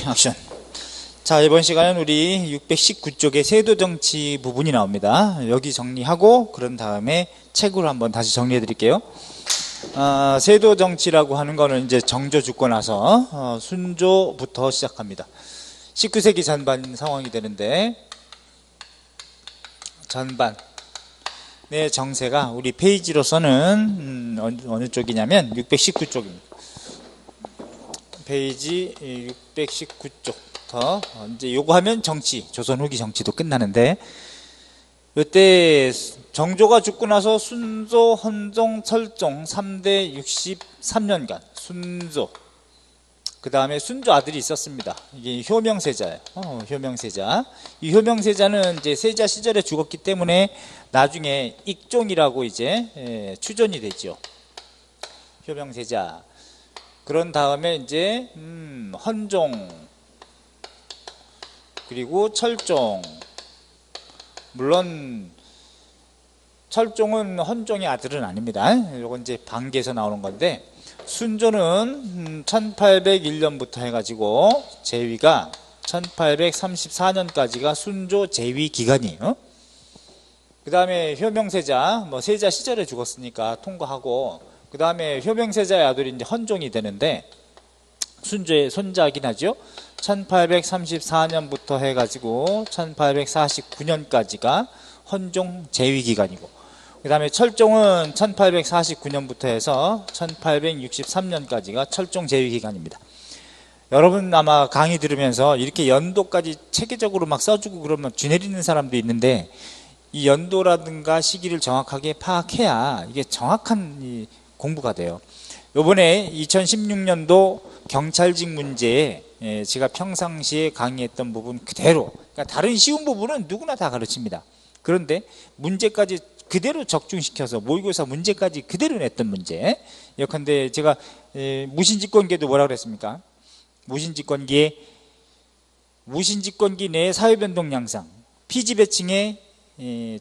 액션. 자, 이번 시간은 우리 619쪽의 세도정치 부분이 나옵니다. 여기 정리하고 그런 다음에 책으로 한번 다시 정리해 드릴게요. 세도정치라고 하는 거는 이제 정조 죽고 나서 순조부터 시작합니다. 19세기 전반 상황이 되는데, 전반의 정세가 우리 페이지로서는 어느 쪽이냐면 619쪽입니다. 페이지 619쪽부터 이제 요거 하면 정치, 조선 후기 정치도 끝나는데, 이때 정조가 죽고 나서 순조, 헌종, 철종 3대 63년간 순조, 그 다음에 순조 아들이 있었습니다. 이게 효명세자예요. 효명세자. 이 효명세자는 이제 세자 시절에 죽었기 때문에 나중에 익종이라고 이제 추존이 되죠. 효명세자. 그런 다음에 이제 헌종, 그리고 철종. 물론 철종은 헌종의 아들은 아닙니다. 이건 이제 반기에서 나오는 건데, 순조는 1801년부터 해가지고 제위가 1834년까지가 순조 제위 기간이에요. 그 다음에 효명세자, 세자 시절에 죽었으니까 통과하고, 그 다음에 효명세자의 아들이 이제 헌종이 되는데, 순조의 손자이긴 하죠. 1834년부터 해가지고 1849년까지가 헌종 제위 기간이고, 그 다음에 철종은 1849년부터 해서 1863년까지가 철종 제위 기간입니다. 여러분 아마 강의 들으면서 이렇게 연도까지 체계적으로 막 써주고 그러면 쥐내리는 사람도 있는데, 이 연도라든가 시기를 정확하게 파악해야 이게 정확한 이 공부가 돼요. 요번에 2016년도 경찰직 문제에 제가 평상시에 강의했던 부분 그대로, 그러니까 다른 쉬운 부분은 누구나 다 가르칩니다. 그런데 문제까지 그대로 적중시켜서 모의고사 문제까지 그대로 냈던 문제. 예컨대 제가 무신집권기에도 뭐라 그랬습니까? 무신집권기 내 사회변동 양상, 피지배층의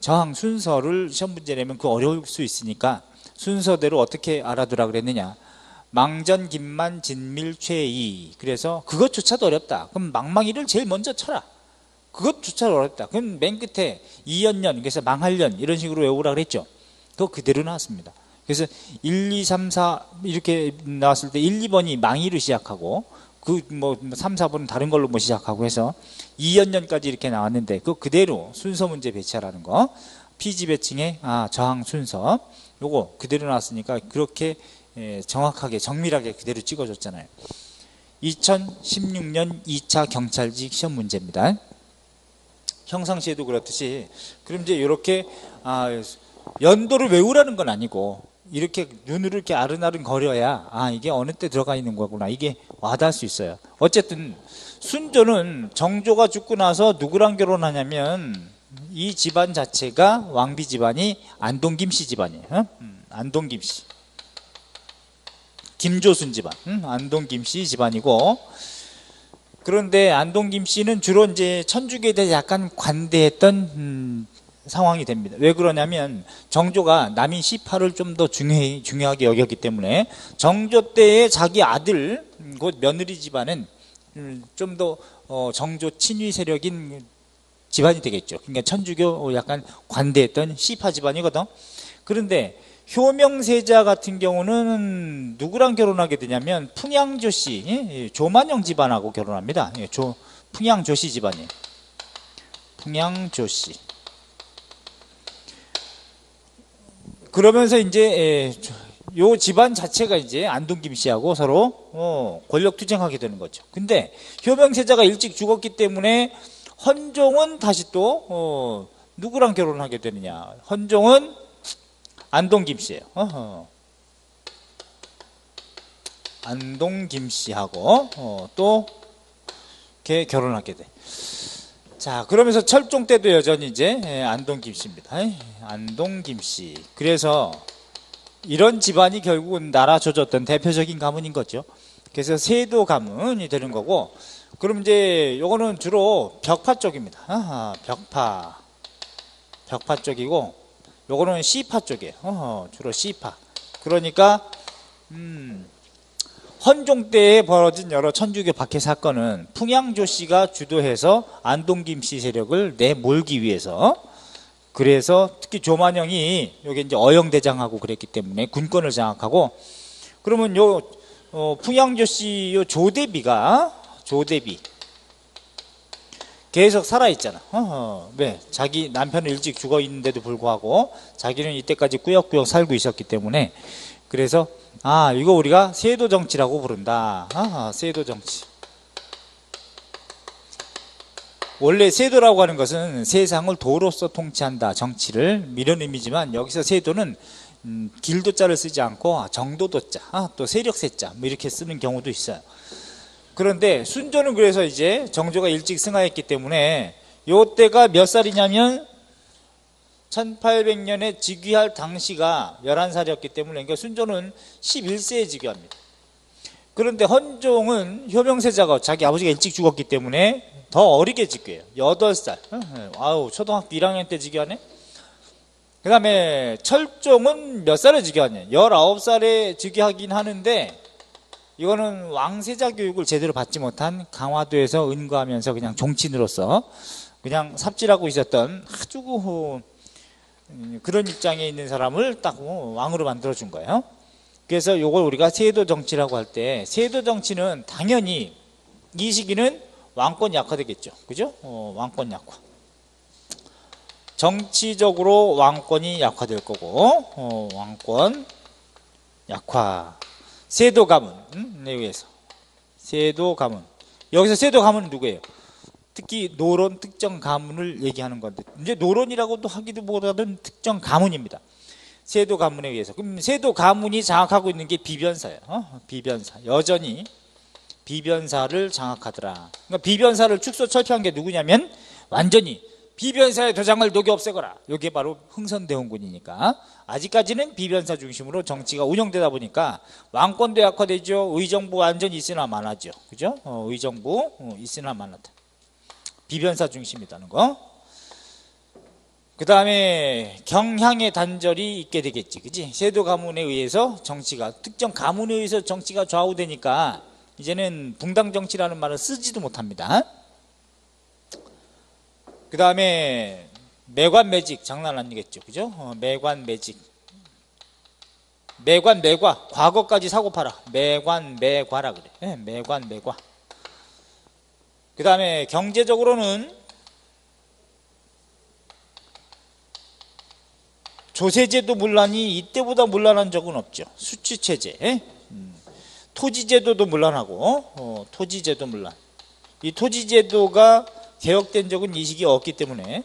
저항 순서를 시험 문제 내면 그 어려울 수 있으니까 순서대로 어떻게 알아두라 그랬느냐. 망전, 김만, 진밀, 최이. 그래서 그것조차도 어렵다. 그럼 망망이를 제일 먼저 쳐라. 그것조차도 어렵다. 그럼 맨 끝에 이연년, 그래서 망할년 이런 식으로 외우라 그랬죠. 그거 그대로 나왔습니다. 그래서 1, 2, 3, 4 이렇게 나왔을 때 1, 2번이 망이로 시작하고, 3, 4번은 다른 걸로 시작하고 해서 2연년까지 이렇게 나왔는데, 그거 그대로 순서 문제 배치하라는 거. 피지배층의 저항 순서. 요거 그대로 나왔으니까 그렇게 정확하게 정밀하게 그대로 찍어줬잖아요. 2016년 2차 경찰직 시험 문제입니다. 평상시에도 그렇듯이, 그럼 이제 이렇게 연도를 외우라는 건 아니고, 이렇게 눈으로 이렇게 아른아른 거려야 이게 어느 때 들어가 있는 거구나, 이게 와닿을 수 있어요. 어쨌든 순조는 정조가 죽고 나서 누구랑 결혼하냐면, 이 집안 자체가 왕비 집안이 안동 김씨 집안이에요. 안동 김씨, 김조순 집안, 안동 김씨 집안이고, 그런데 안동 김씨는 주로 이제 천주교에 대해 약간 관대했던 상황이 됩니다. 왜 그러냐면 정조가 남인 시파를 좀 더 중요하게 여겼기 때문에, 정조 때의 자기 아들, 곧 며느리 집안은 좀 더 정조 친위 세력인 집안이 되겠죠. 그러니까 천주교 약간 관대했던 시파 집안이거든. 그런데 효명세자 같은 경우는 누구랑 결혼하게 되냐면 풍양조씨, 조만영 집안하고 결혼합니다. 풍양조씨 집안이에요. 풍양조씨. 그러면서 이제 요 집안 자체가 이제 안동 김씨하고 서로 권력 투쟁하게 되는 거죠. 근데 효명세자가 일찍 죽었기 때문에 헌종은 다시 또 누구랑 결혼하게 되느냐. 헌종은 안동 김씨예요. 안동 김씨하고 또 이렇게 결혼하게 돼. 자, 그러면서 철종 때도 여전히 이제 안동 김씨입니다. 안동 김씨. 그래서 이런 집안이 결국은 나라 조졌던 대표적인 가문인 거죠. 그래서 세도 가문이 되는 거고, 그럼 이제 요거는 주로 벽파 쪽입니다. 벽파 쪽이고, 요거는 C파 쪽이에요. 주로 C파. 그러니까 헌종 때에 벌어진 여러 천주교 박해 사건은 풍양조 씨가 주도해서 안동 김씨 세력을 내몰기 위해서, 그래서 특히 조만영이 여기 이제 어영대장하고 그랬기 때문에 군권을 장악하고, 그러면 요 풍양조 씨 요 조대비가 계속 살아있잖아. 왜? 자기 남편은 일찍 죽어 있는데도 불구하고 자기는 이때까지 꾸역꾸역 살고 있었기 때문에, 그래서 이거 우리가 세도 정치라고 부른다. 세도 정치. 원래 세도라고 하는 것은 세상을 도로서 통치한다, 정치를, 이런 의미지만 여기서 세도는 길도자를 쓰지 않고 정도도자, 또 세력세자 뭐 이렇게 쓰는 경우도 있어요. 그런데 순조는 그래서 이제 정조가 일찍 승하했기 때문에 요때가 몇 살이냐면 1800년에 즉위할 당시가 11살이었기 때문에, 그러니까 순조는 11세에 즉위합니다. 그런데 헌종은 효명세자가 자기 아버지가 일찍 죽었기 때문에 더 어리게 즉위해요. 8살. 초등학교 1학년 때 즉위하네. 그 다음에 철종은 몇 살에 즉위하냐, 19살에 즉위하긴 하는데, 이거는 왕세자 교육을 제대로 받지 못한 강화도에서 은거하면서 그냥 종친으로서 그냥 삽질하고 있었던 아주 그런 입장에 있는 사람을 딱 왕으로 만들어준 거예요. 그래서 이걸 우리가 세도 정치라고 할 때, 세도 정치는 당연히 이 시기는 왕권 약화되겠죠. 그죠? 왕권 약화. 정치적으로 왕권이 약화될 거고, 왕권 약화. 세도 가문에 의해서. 세도 가문. 여기서 세도 가문은 누구예요? 특히 노론 특정 가문을 얘기하는 건데, 이제 노론이라고도 하기도 보다는 특정 가문입니다. 세도 가문에 의해서. 그럼 세도 가문이 장악하고 있는 게 비변사예요. 비변사. 여전히 비변사를 장악하더라. 그러니까 비변사를 축소 철폐한 게 누구냐면 완전히 비변사의 도장을 녹여 없애거라. 이게 바로 흥선대원군이니까. 아직까지는 비변사 중심으로 정치가 운영되다 보니까 왕권도 약화되죠. 의정부 완전히 있으나 마나죠. 그죠? 의정부 있으나 마나다. 비변사 중심이라는 거. 그 다음에 경향의 단절이 있게 되겠지. 그지? 세도 가문에 의해서 정치가, 특정 가문에 의해서 정치가 좌우되니까 이제는 붕당 정치라는 말을 쓰지도 못합니다. 그 다음에 매관 매직 장난 아니겠죠. 그죠? 매관 매직. 매관 매과. 과거까지 사고 팔아. 매관 매과라 그래. 매관 매과. 그 다음에 경제적으로는 조세제도 문란이 이때보다 문란한 적은 없죠. 수취체제. 토지제도도 문란하고, 토지제도 문란. 이 토지제도가 개혁된 적은 이 시기에 없기 때문에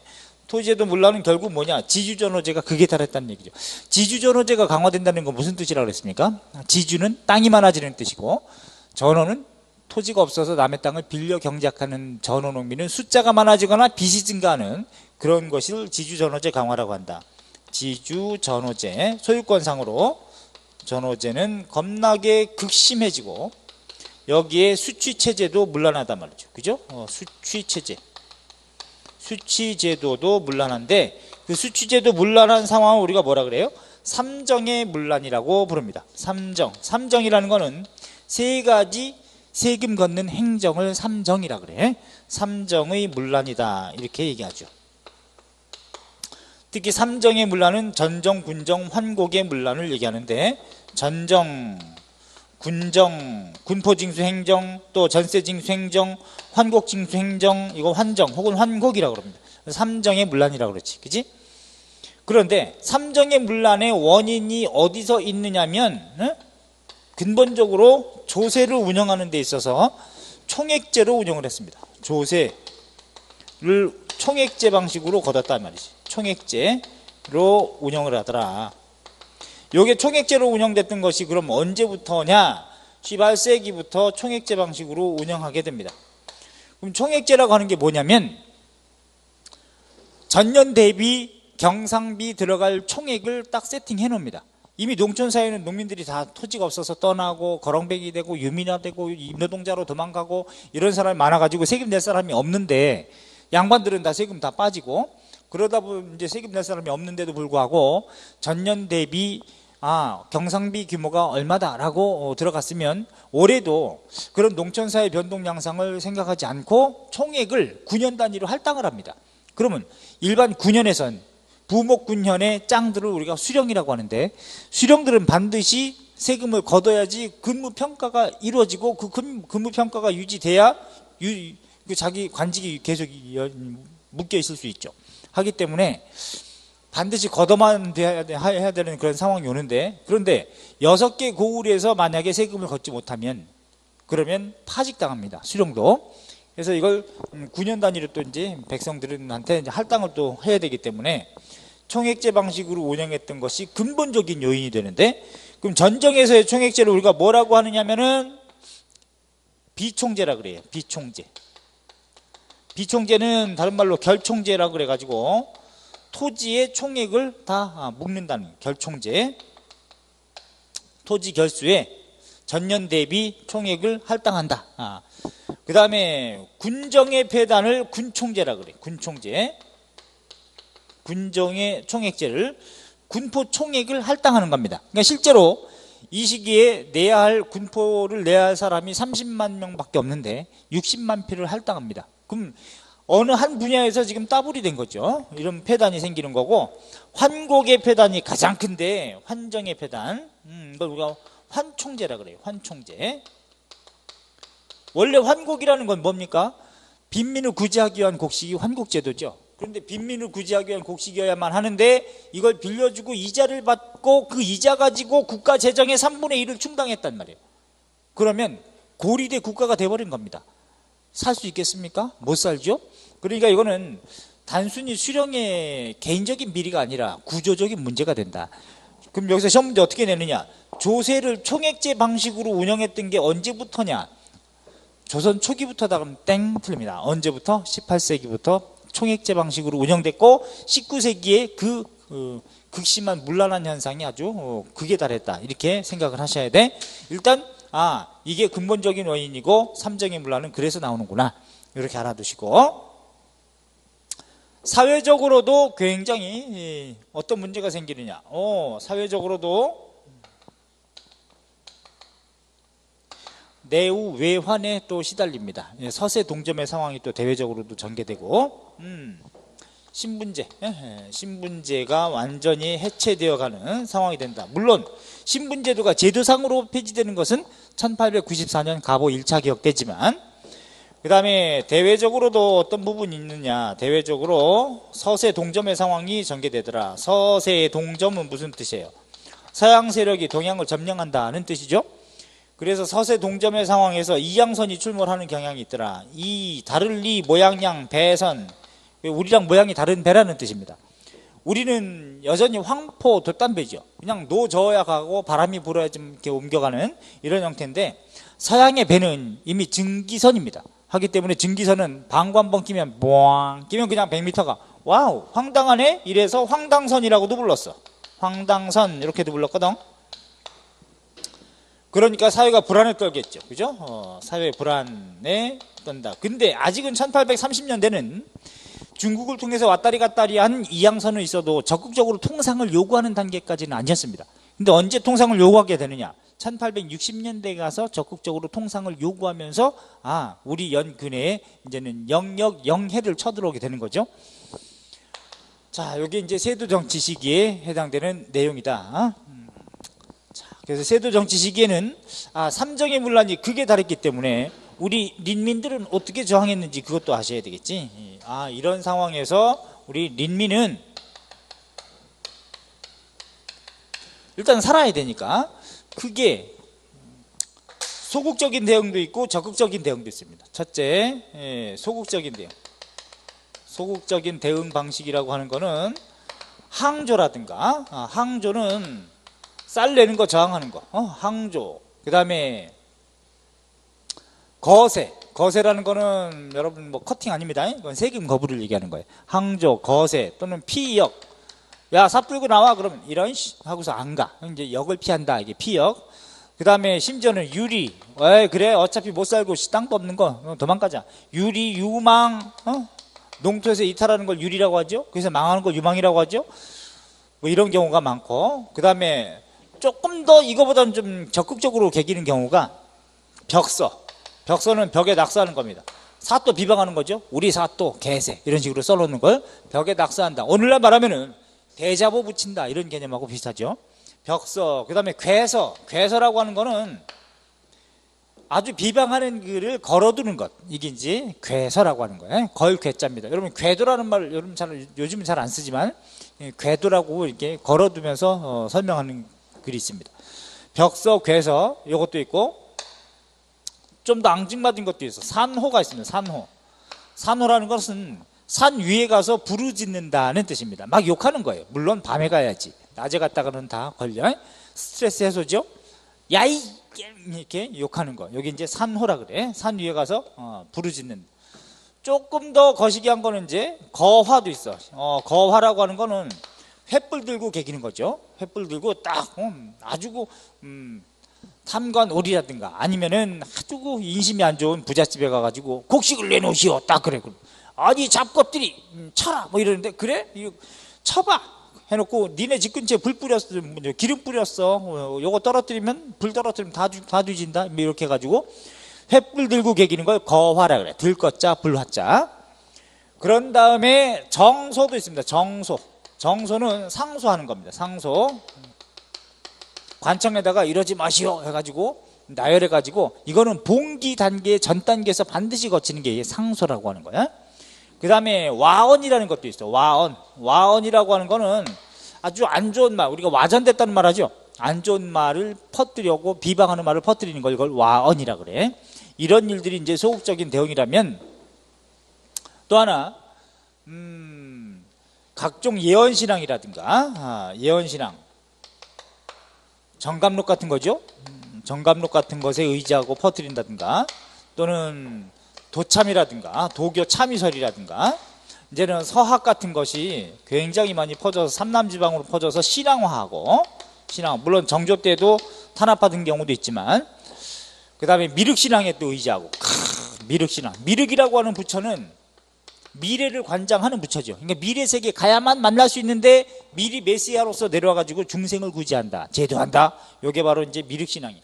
토지제도 문란은 결국 뭐냐, 지주전호제가 극에 달했다는 얘기죠. 지주전호제가 강화된다는 건 무슨 뜻이라고 그랬습니까? 지주는 땅이 많아지는 뜻이고, 전호는 토지가 없어서 남의 땅을 빌려 경작하는 전호농민은 숫자가 많아지거나 빚이 증가하는 그런 것을 지주전호제 강화라고 한다. 지주전호제, 소유권상으로 전호제는 겁나게 극심해지고, 여기에 수취체제도 문란하단 말이죠. 그죠? 수취체제. 수취제도도 문란한데, 그 수취제도 문란한 상황을 우리가 뭐라 그래요? 삼정의 문란이라고 부릅니다. 삼정이라는 거는 세 가지 세금 걷는 행정을 삼정이라 그래. 삼정의 문란이다. 이렇게 얘기하죠. 특히 삼정의 문란은 전정, 군정, 환곡의 문란을 얘기하는데, 전정, 군정, 군포징수 행정, 또 전세징수 행정, 환곡징수 행정, 이거 환정 혹은 환곡이라고 그럽니다. 삼정의 문란이라고 그렇지. 그지? 그런데 삼정의 문란의 원인이 어디서 있느냐면, 근본적으로 조세를 운영하는 데 있어서 총액제로 운영을 했습니다. 조세를 총액제 방식으로 걷었단 말이지. 총액제로 운영을 하더라. 요게 총액제로 운영됐던 것이 그럼 언제부터냐? 18세기부터 총액제 방식으로 운영하게 됩니다. 그럼 총액제라고 하는 게 뭐냐면, 전년 대비 경상비 들어갈 총액을 딱 세팅해 놓습니다. 이미 농촌 사회는 농민들이 다 토지가 없어서 떠나고 거렁뱅이 되고 유민화되고 임노동자로 도망가고 이런 사람이 많아가지고 세금 낼 사람이 없는데, 양반들은 다 세금 다 빠지고, 그러다 보면 이제 세금 낼 사람이 없는데도 불구하고 전년 대비 경상비 규모가 얼마다라고 들어갔으면 올해도 그런 농촌사회 변동 양상을 생각하지 않고 총액을 9년 단위로 할당을 합니다. 그러면 일반 9년에선 부목군현의 짱들을 우리가 수령이라고 하는데, 수령들은 반드시 세금을 걷어야지 근무평가가 이루어지고, 그 근무평가가 유지돼야 자기 관직이 계속 묶여 있을 수 있죠. 하기 때문에 반드시 걷어만 해야 되는 그런 상황이 오는데, 그런데 6개 고을에서 만약에 세금을 걷지 못하면 그러면 파직당합니다. 수령도. 그래서 이걸 9년 단위로 또 이제 백성들한테 이제 할당을 또 해야 되기 때문에 총액제 방식으로 운영했던 것이 근본적인 요인이 되는데, 그럼 전정에서의 총액제를 우리가 뭐라고 하느냐면은 비총제라 그래요. 비총제. 비총제는 다른 말로 결총제라 그래가지고 토지의 총액을 다 묶는다는 결총제. 토지 결수에 전년 대비 총액을 할당한다. 그 다음에 군정의 폐단을 군총제라 그래. 군총제. 군정의 총액제를 군포 총액을 할당하는 겁니다. 그러니까 실제로 이 시기에 내야 할 군포를 내야 할 사람이 30만 명밖에 없는데 60만 피를 할당합니다. 그럼 어느 한 분야에서 지금 따블이 된 거죠. 이런 폐단이 생기는 거고, 환곡의 폐단이 가장 큰데 환정의 폐단, 이걸 우리가 환총제라 그래요. 환총제. 원래 환곡이라는 건 뭡니까? 빈민을 구제하기 위한 곡식이 환곡제도죠. 그런데 빈민을 구제하기 위한 곡식이어야만 하는데 이걸 빌려주고 이자를 받고 그 이자 가지고 국가 재정의 3분의 1을 충당했단 말이에요. 그러면 고리대 국가가 돼버린 겁니다. 살 수 있겠습니까? 못 살죠. 그러니까 이거는 단순히 수령의 개인적인 비리가 아니라 구조적인 문제가 된다. 그럼 여기서 시험 문제 어떻게 내느냐? 조세를 총액제 방식으로 운영했던 게 언제부터냐? 조선 초기부터다. 그럼 땡, 틀립니다. 언제부터? 18세기부터 총액제 방식으로 운영됐고 19세기에 극심한 문란한 현상이 아주 극에 달했다. 이렇게 생각을 하셔야 돼. 일단 이게 근본적인 원인이고 삼정의 문란은 그래서 나오는구나. 이렇게 알아두시고, 사회적으로도 굉장히 어떤 문제가 생기느냐. 사회적으로도 내후 외환에 또 시달립니다. 서세 동점의 상황이 또 대외적으로도 전개되고, 신분제가 완전히 해체되어 가는 상황이 된다. 물론 신분제도가 제도상으로 폐지되는 것은 1894년 가보 1차 개혁 때지만, 그 다음에 대외적으로도 어떤 부분이 있느냐. 대외적으로 서세 동점의 상황이 전개되더라. 서세 동점은 무슨 뜻이에요? 서양 세력이 동양을 점령한다는 뜻이죠. 그래서 서세 동점의 상황에서 이양선이 출몰하는 경향이 있더라. 다를리 모양양 배선, 우리랑 모양이 다른 배라는 뜻입니다. 우리는 여전히 황포 돛담배죠. 그냥 노저어야 가고 바람이 불어야 좀 이렇게 옮겨가는 이런 형태인데, 서양의 배는 이미 증기선입니다. 하기 때문에 증기선은 방구 한 번 끼면 끼면 그냥 100m가 와우 황당하네. 이래서 황당선이라고도 불렀어. 황당선 이렇게도 불렀거든. 그러니까 사회가 불안에 떨겠죠. 그죠? 사회 불안에 떤다. 근데 아직은 1830년대는 중국을 통해서 왔다리 갔다리 한 이양선은 있어도 적극적으로 통상을 요구하는 단계까지는 아니었습니다. 근데 언제 통상을 요구하게 되느냐? 1860년대에 가서 적극적으로 통상을 요구하면서 우리 연근해에 이제는 영역 영해를 쳐들어오게 되는 거죠. 자, 여기 이제 세도정치 시기에 해당되는 내용이다. 자, 그래서 세도정치 시기에는 삼정의 문란이 극에 달했기 때문에 우리 린민들은 어떻게 저항했는지 그것도 아셔야 되겠지. 이런 상황에서 우리 린민은 일단 살아야 되니까 크게 소극적인 대응도 있고 적극적인 대응도 있습니다. 첫째, 소극적인 대응. 소극적인 대응 방식이라고 하는 거는 항조라든가, 항조는 쌀 내는 거 저항하는 거, 항조. 그 다음에 거세. 거세라는 거는 여러분 커팅 아닙니다. 이건 세금 거부를 얘기하는 거예요. 항조, 거세 또는 피역. 야, 삽 들고 나와. 그러면 이런 하고서 안 가. 이제 역을 피한다. 이게 피역. 그 다음에 심지어는 유리. 그래 어차피 못 살고 땅도 없는 거 도망가자. 유리, 유망. 농토에서 이탈하는 걸 유리라고 하죠. 그래서 망하는 걸 유망이라고 하죠. 뭐 이런 경우가 많고, 그 다음에 조금 더 이거보다는 좀 적극적으로 개기는 경우가 벽서는 벽에 낙서하는 겁니다. 사또 비방하는 거죠. 우리 사또 개새 이런 식으로 써놓는 걸 벽에 낙서한다. 오늘날 말하면은 대자보 붙인다 이런 개념하고 비슷하죠. 벽서, 그 다음에 괴서라고 하는 거는 아주 비방하는 글을 걸어두는 것, 이게 이제 괴서라고 하는 거예요. 걸 괴자입니다. 여러분 궤도라는 말 여러분 요즘은 잘 안 쓰지만 궤도라고 이렇게 걸어두면서 설명하는 글이 있습니다. 벽서, 괴서 이것도 있고 좀 더 앙증맞은 것도 있어. 산호가 있습니다. 산호라는 것은 산 위에 가서 부르짖는다는 뜻입니다. 막 욕하는 거예요. 물론 밤에 가야지. 낮에 갔다가는 다 걸려. 스트레스 해소죠. 야이 이렇게 욕하는 거. 여기 이제 산호라 그래. 산 위에 가서 부르짖는. 조금 더 거시기한 거는 이제 거화도 있어. 거화라고 하는 거는 횃불 들고 개기는 거죠. 횃불 들고 딱 아주 탐관오리라든가 아니면은 아주 인심이 안 좋은 부잣집에 가가지고 곡식을 내놓으시오 딱 그래. 아니 잡것들이 쳐라 뭐 이러는데 그래? 이거 쳐봐 해놓고 니네 집 근처에 불 뿌렸어, 기름 뿌렸어, 요거 떨어뜨리면 불 떨어뜨리면 다 뒤진다 이렇게 해가지고 횃불 들고 개기는 걸 거화라 그래. 들것자 불화자. 그런 다음에 정소도 있습니다. 정소는 상소하는 겁니다. 상소. 관청에다가 이러지 마시오 해가지고 나열해가지고 이거는 봉기 단계 전 단계에서 반드시 거치는 게 상소라고 하는 거야. 그 다음에 와언이라는 것도 있어. 와언이라고 하는 거는 아주 안 좋은 말, 우리가 와전됐다는 말 하죠. 안 좋은 말을 퍼뜨려고 비방하는 말을 퍼뜨리는 걸 이걸 와언이라 그래. 이런 일들이 이제 소극적인 대응이라면 또 하나 각종 예언신앙이라든가 예언신앙 정감록 같은 거죠. 정감록 같은 것에 의지하고 퍼뜨린다든가 또는 도참이라든가 도교 참의설이라든가 이제는 서학 같은 것이 굉장히 많이 퍼져서 삼남지방으로 퍼져서 신앙화하고 물론 정조 때도 탄압받은 경우도 있지만 그 다음에 미륵신앙에 또 의지하고 미륵신앙. 미륵이라고 하는 부처는 미래를 관장하는 부처죠. 그러니까 미래 세계에 가야만 만날 수 있는데 미리 메시아로서 내려와가지고 중생을 구제한다, 제도한다. 이게 바로 이제 미륵신앙이에요.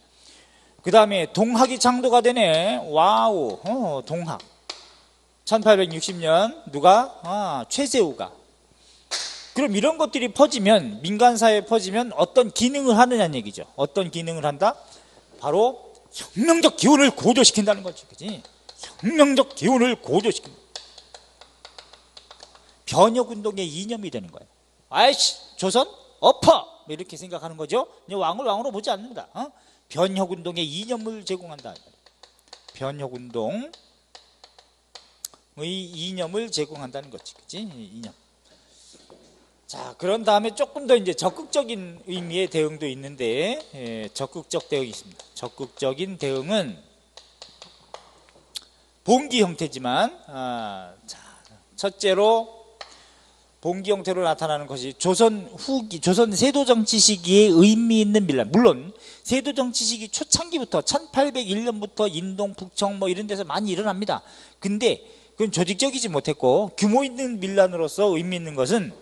그 다음에 동학이 창도가 되네. 와우, 동학. 1860년 누가? 최세우가. 그럼 이런 것들이 퍼지면 민간사회에 퍼지면 어떤 기능을 하느냐는 얘기죠. 어떤 기능을 한다? 바로 혁명적 기운을 고조시킨다는 거지. 그치? 혁명적 기운을 고조시킨다. 변혁운동의 이념이 되는 거예요. 아이씨 조선 엎어 이렇게 생각하는 거죠. 왕을 왕으로 보지 않는다. 변혁운동의 이념을 제공한다. 변혁운동의 이념을 제공한다는 거지. 그치? 이념. 자, 그런 다음에 조금 더 이제 적극적인 의미의 대응도 있는데, 적극적 대응이 있습니다. 적극적인 대응은 봉기 형태지만, 자, 첫째로 봉기 형태로 나타나는 것이 조선 후기, 조선 세도정치 시기에 의미 있는 밀란. 물론 세도정치 시기 초창기부터 1801년부터 인동, 북청 뭐 이런 데서 많이 일어납니다. 근데 그건 조직적이지 못했고 규모 있는 밀란으로서 의미 있는 것은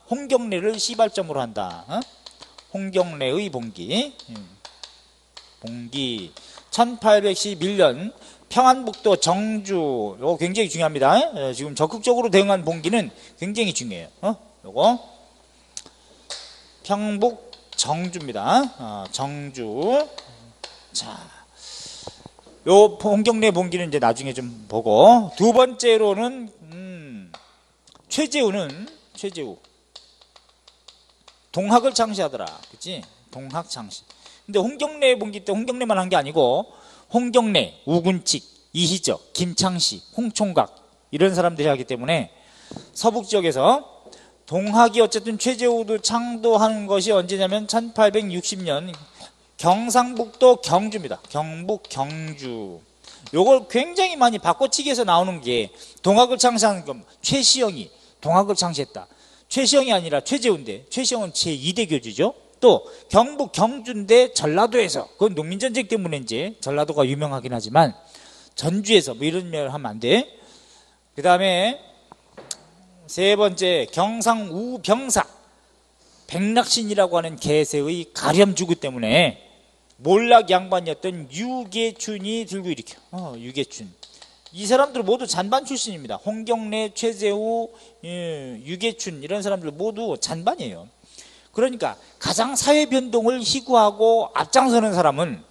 홍경래를 시발점으로 한다. 홍경래의 봉기. 봉기 1811년 평안북도 정주, 이거 굉장히 중요합니다. 지금 적극적으로 대응한 봉기는 굉장히 중요해요. 요거 평북 정주입니다. 정주. 자, 요 홍경래 봉기는 이제 나중에 좀 보고, 두 번째로는 최재우 동학을 창시하더라. 그치? 동학 창시. 근데 홍경래 봉기 때 홍경래만 한 게 아니고 홍경래, 우군칙, 이희적, 김창시, 홍총각 이런 사람들이 하기 때문에 서북 지역에서 동학이 어쨌든 최재우도 창도하는 것이 언제냐면 1860년 경상북도 경주입니다. 경북 경주. 요걸 굉장히 많이 바꿔치기해서 나오는 게 동학을 창시하는 건 최시영이 동학을 창시했다. 최시영이 아니라 최재우인데 최시영은 제2대 교주죠. 또 경북 경주인데 전라도에서, 그건 농민전쟁 때문에 이제 전라도가 유명하긴 하지만 전주에서 뭐 이런 말 하면 안 돼. 그 다음에 세 번째 경상우병사. 백낙신이라고 하는 개세의 가렴주구 때문에 몰락 양반이었던 유계춘이 들고 일으켜. 유계춘. 이 사람들 모두 잔반 출신입니다. 홍경래, 최재우, 유계춘 이런 사람들 모두 잔반이에요. 그러니까 가장 사회 변동을 희구하고 앞장서는 사람은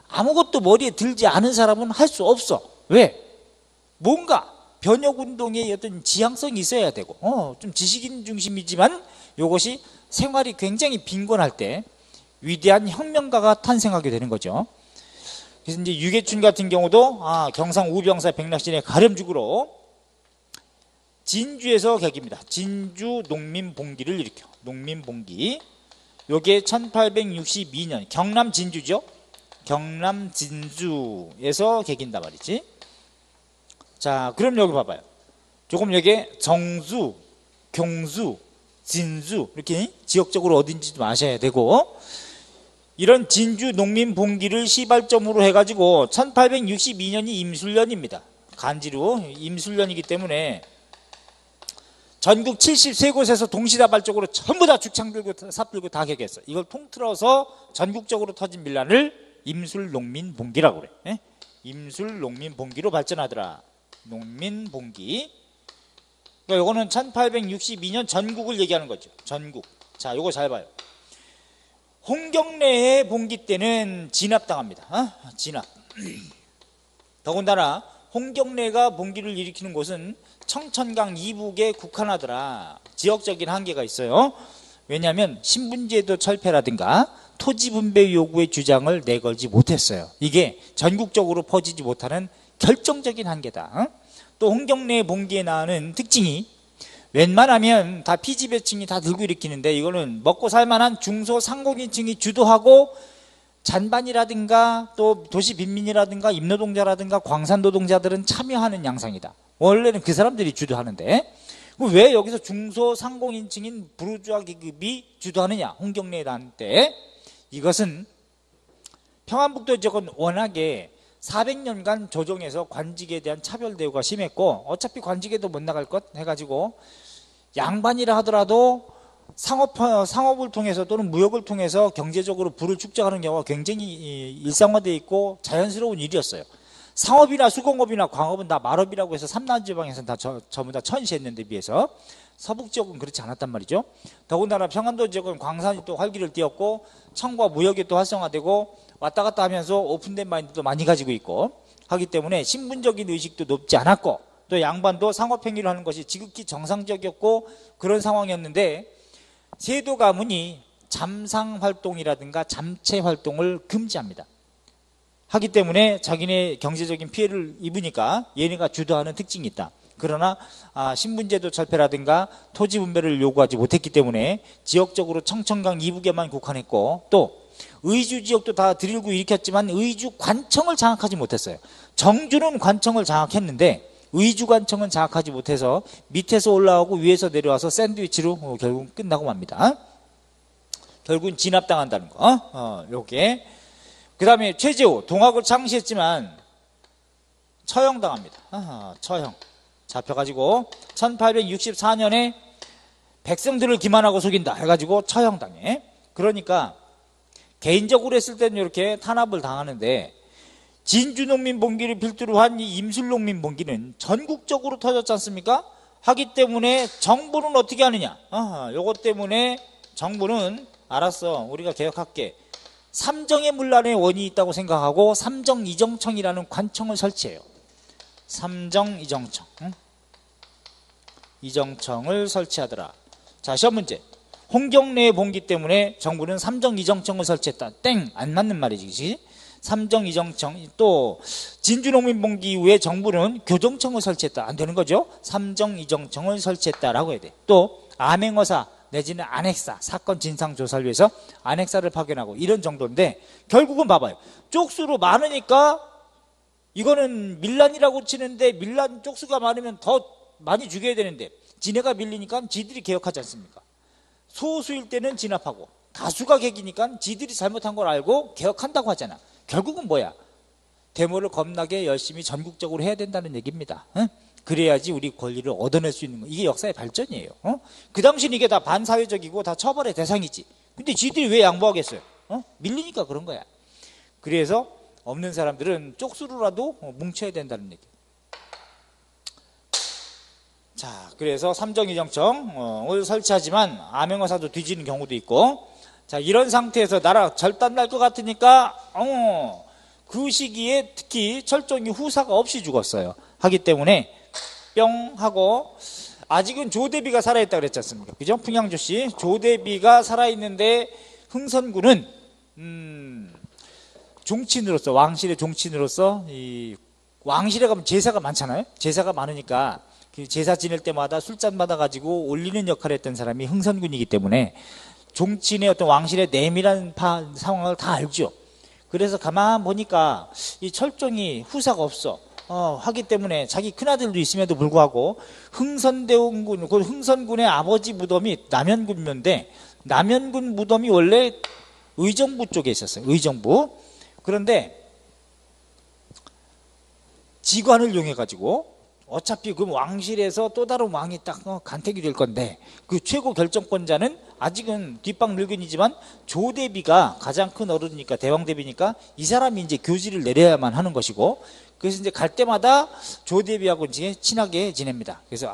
아무것도 머리에 들지 않은 사람은 할 수 없어. 왜? 뭔가 변혁운동의 어떤 지향성이 있어야 되고 좀 지식인 중심이지만 이것이 생활이 굉장히 빈곤할 때 위대한 혁명가가 탄생하게 되는 거죠. 그래서 이제 유계춘 같은 경우도 경상 우병사 백낙신의 가렴주구로 진주에서 객입니다. 진주 농민봉기를 일으켜. 농민봉기. 요게 1862년 경남 진주죠. 경남 진주에서 객인다 말이지. 자, 그럼 여기 봐봐요. 조금 여기에 정수, 경수, 진주 이렇게 지역적으로 어딘지 좀 아셔야 되고, 이런 진주 농민봉기를 시발점으로 해가지고 1862년이 임술년입니다. 간지로 임술년이기 때문에 전국 73곳에서 동시다발적으로 전부 다 죽창 들고 삽 들고 다 객했어. 이걸 통틀어서 전국적으로 터진 밀란을 임술농민봉기라고 그래. 예? 임술농민봉기로 발전하더라. 농민봉기. 그러니까 요거는 1862년 전국을 얘기하는 거죠. 전국. 자, 요거 잘 봐요. 홍경래의 봉기 때는 진압당합니다. 진압. 더군다나 홍경래가 봉기를 일으키는 곳은 청천강 이북에 국한하더라. 지역적인 한계가 있어요. 왜냐하면 신분제도 철폐라든가 토지 분배 요구의 주장을 내걸지 못했어요. 이게 전국적으로 퍼지지 못하는 결정적인 한계다. 또 홍경래의 봉기에 나오는 특징이 웬만하면 다 피지배층이 다 들고 일으키는데 이거는 먹고 살만한 중소상공인층이 주도하고 잔반이라든가 또 도시 빈민이라든가 임노동자라든가 광산노동자들은 참여하는 양상이다. 원래는 그 사람들이 주도하는데 왜 여기서 중소상공인층인 부르주아 계급이 주도하느냐? 홍경래에 나올 때 이것은 평안북도 지역은 워낙에 400년간 조정에서 관직에 대한 차별 대우가 심했고 어차피 관직에도 못 나갈 것 해가지고 양반이라 하더라도 상업을 통해서 또는 무역을 통해서 경제적으로 부를 축적하는 경우가 굉장히 일상화되어 있고 자연스러운 일이었어요. 상업이나 수공업이나 광업은 다 말업이라고 해서 삼남지방에서는 다 전부 다 천시했는데 비해서 서북 지역은 그렇지 않았단 말이죠. 더군다나 평안도 지역은 광산이 또 활기를 띠었고 청과 무역이 또 활성화되고 왔다 갔다 하면서 오픈된 마인드도 많이 가지고 있고 하기 때문에 신분적인 의식도 높지 않았고 또 양반도 상업행위를 하는 것이 지극히 정상적이었고 그런 상황이었는데 세도 가문이 잠상활동이라든가 잠체활동을 금지합니다. 하기 때문에 자기네 경제적인 피해를 입으니까 얘네가 주도하는 특징이 있다. 그러나 신분제도 철폐라든가 토지 분배를 요구하지 못했기 때문에 지역적으로 청천강 이북에만 국한했고 또 의주 지역도 다 들이고 일으켰지만 의주 관청을 장악하지 못했어요. 정주는 관청을 장악했는데 의주 관청은 장악하지 못해서 밑에서 올라오고 위에서 내려와서 샌드위치로 결국 끝나고 맙니다. 결국은 진압당한다는 거. 요게. 그 다음에 최재호 동학을 창시했지만 처형당합니다. 처형. 잡혀가지고 1864년에 백성들을 기만하고 속인다 해가지고 처형당해. 그러니까 개인적으로 했을 때는 이렇게 탄압을 당하는데 진주농민봉기를 필두로 한 이 임술농민봉기는 전국적으로 터졌지 않습니까? 하기 때문에 정부는 어떻게 하느냐? 요것 때문에 정부는 알았어, 우리가 개혁할게. 삼정의 문란의 원인이 있다고 생각하고 삼정이정청이라는 관청을 설치해요. 삼정이정청. 이정청을 설치하더라. 자, 시험 문제. 홍경래의 봉기 때문에 정부는 삼정이정청을 설치했다. 땡! 안 맞는 말이지. 삼정이정청. 또 진주농민봉기 이후에 정부는 교정청을 설치했다. 안 되는 거죠. 삼정이정청을 설치했다라고 해야 돼. 또 암행어사 내지는 안핵사, 사건 진상조사를 위해서 안핵사를 파견하고 이런 정도인데 결국은 봐봐요. 쪽수로 많으니까 이거는 밀란이라고 치는데 밀란 쪽수가 많으면 더 많이 죽여야 되는데 지네가 밀리니까 지들이 개혁하지 않습니까? 소수일 때는 진압하고 다수가 객이니까 지들이 잘못한 걸 알고 개혁한다고 하잖아. 결국은 뭐야? 데모를 겁나게 열심히 전국적으로 해야 된다는 얘기입니다. 응? 그래야지 우리 권리를 얻어낼 수 있는 거. 이게 역사의 발전이에요. 그 당시는 이게 다 반사회적이고 다 처벌의 대상이지. 근데 지들이 왜 양보하겠어요? 밀리니까 그런 거야. 그래서 없는 사람들은 쪽수로라도 뭉쳐야 된다는 얘기. 자, 그래서 삼정이정청을 설치하지만 암행어사도 뒤지는 경우도 있고, 자, 이런 상태에서 나라 절단 날 것 같으니까 그 시기에 특히 철종이 후사가 없이 죽었어요. 하기 때문에 뿅 하고, 아직은 조대비가 살아있다 그랬지 않습니까? 그죠? 풍양조씨 조대비가 살아있는데 흥선군은 종친으로서, 왕실의 종친으로서, 이 왕실에 가면 제사가 많잖아요. 제사가 많으니까 그 제사 지낼 때마다 술잔 받아가지고 올리는 역할을 했던 사람이 흥선군이기 때문에 종친의 어떤 왕실의 내밀한 상황을 다 알죠. 그래서 가만 보니까 이 철종이 후사가 없어. 하기 때문에 자기 큰아들도 있음에도 불구하고 흥선대원군, 그 흥선군의 아버지 무덤이 남현군묘인데, 남현군 무덤이 원래 의정부 쪽에 있었어요. 의정부. 그런데 지관을 이용해가지고 어차피 그 왕실에서 또 다른 왕이 딱 간택이 될 건데, 그 최고 결정권자는 아직은 뒷방 늙은이지만 조대비가 가장 큰 어른이니까, 대왕대비니까 이 사람이 이제 교지를 내려야만 하는 것이고, 그래서 이제 갈 때마다 조대비하고 이제 친하게 지냅니다. 그래서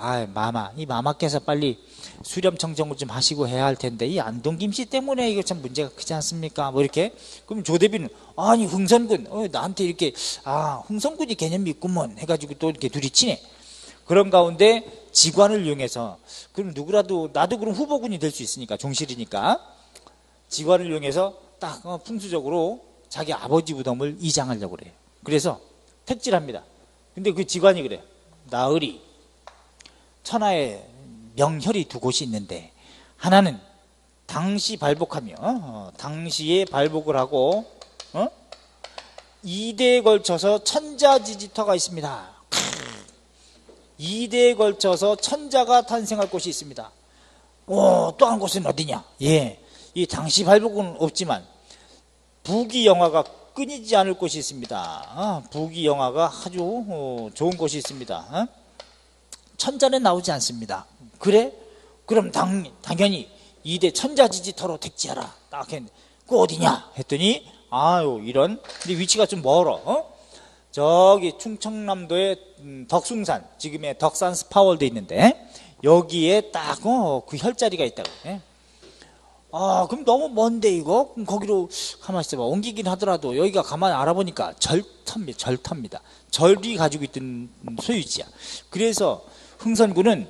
이 마마께서 빨리 수렴 청정을 좀 하시고 해야 할 텐데, 이 안동김씨 때문에 이거 참 문제가 크지 않습니까? 뭐 이렇게. 그럼 조대비는 아니 흥선군 나한테 이렇게 흥선군이 개념이 있구먼 해가지고 또 이렇게 둘이 친해. 그런 가운데 지관을 이용해서, 그럼 누구라도 나도 그럼 후보군이 될 수 있으니까, 종실이니까 지관을 이용해서 딱 풍수적으로 자기 아버지 무덤을 이장하려고 그래요. 그래서 택질합니다. 근데 그 지관이 그래. 나으리 천하에 명혈이 두 곳이 있는데, 하나는 당시 발복하며 당시에 발복을 하고 2대에 걸쳐서 천자지지터가 있습니다. 2대에 걸쳐서 천자가 탄생할 곳이 있습니다. 또 한 곳은 어디냐? 이 당시 발복은 없지만 부귀영화가 끊이지 않을 곳이 있습니다. 부귀영화가 아주 좋은 곳이 있습니다. 천자는 나오지 않습니다. 그래? 그럼 당연히 2대 천자지지터로 택지하라. 딱 했는데, 그 어디냐? 했더니 이런, 근데 위치가 좀 멀어. 저기 충청남도의 덕숭산, 지금의 덕산 스파월드 있는데, 여기에 딱 그 혈자리가 있다고. 그럼 너무 먼데 이거? 그럼 거기로 가만히 있어봐. 옮기긴 하더라도 여기가 가만히 알아보니까 절터입니다. 절이 가지고 있던 소유지야. 그래서 흥선군은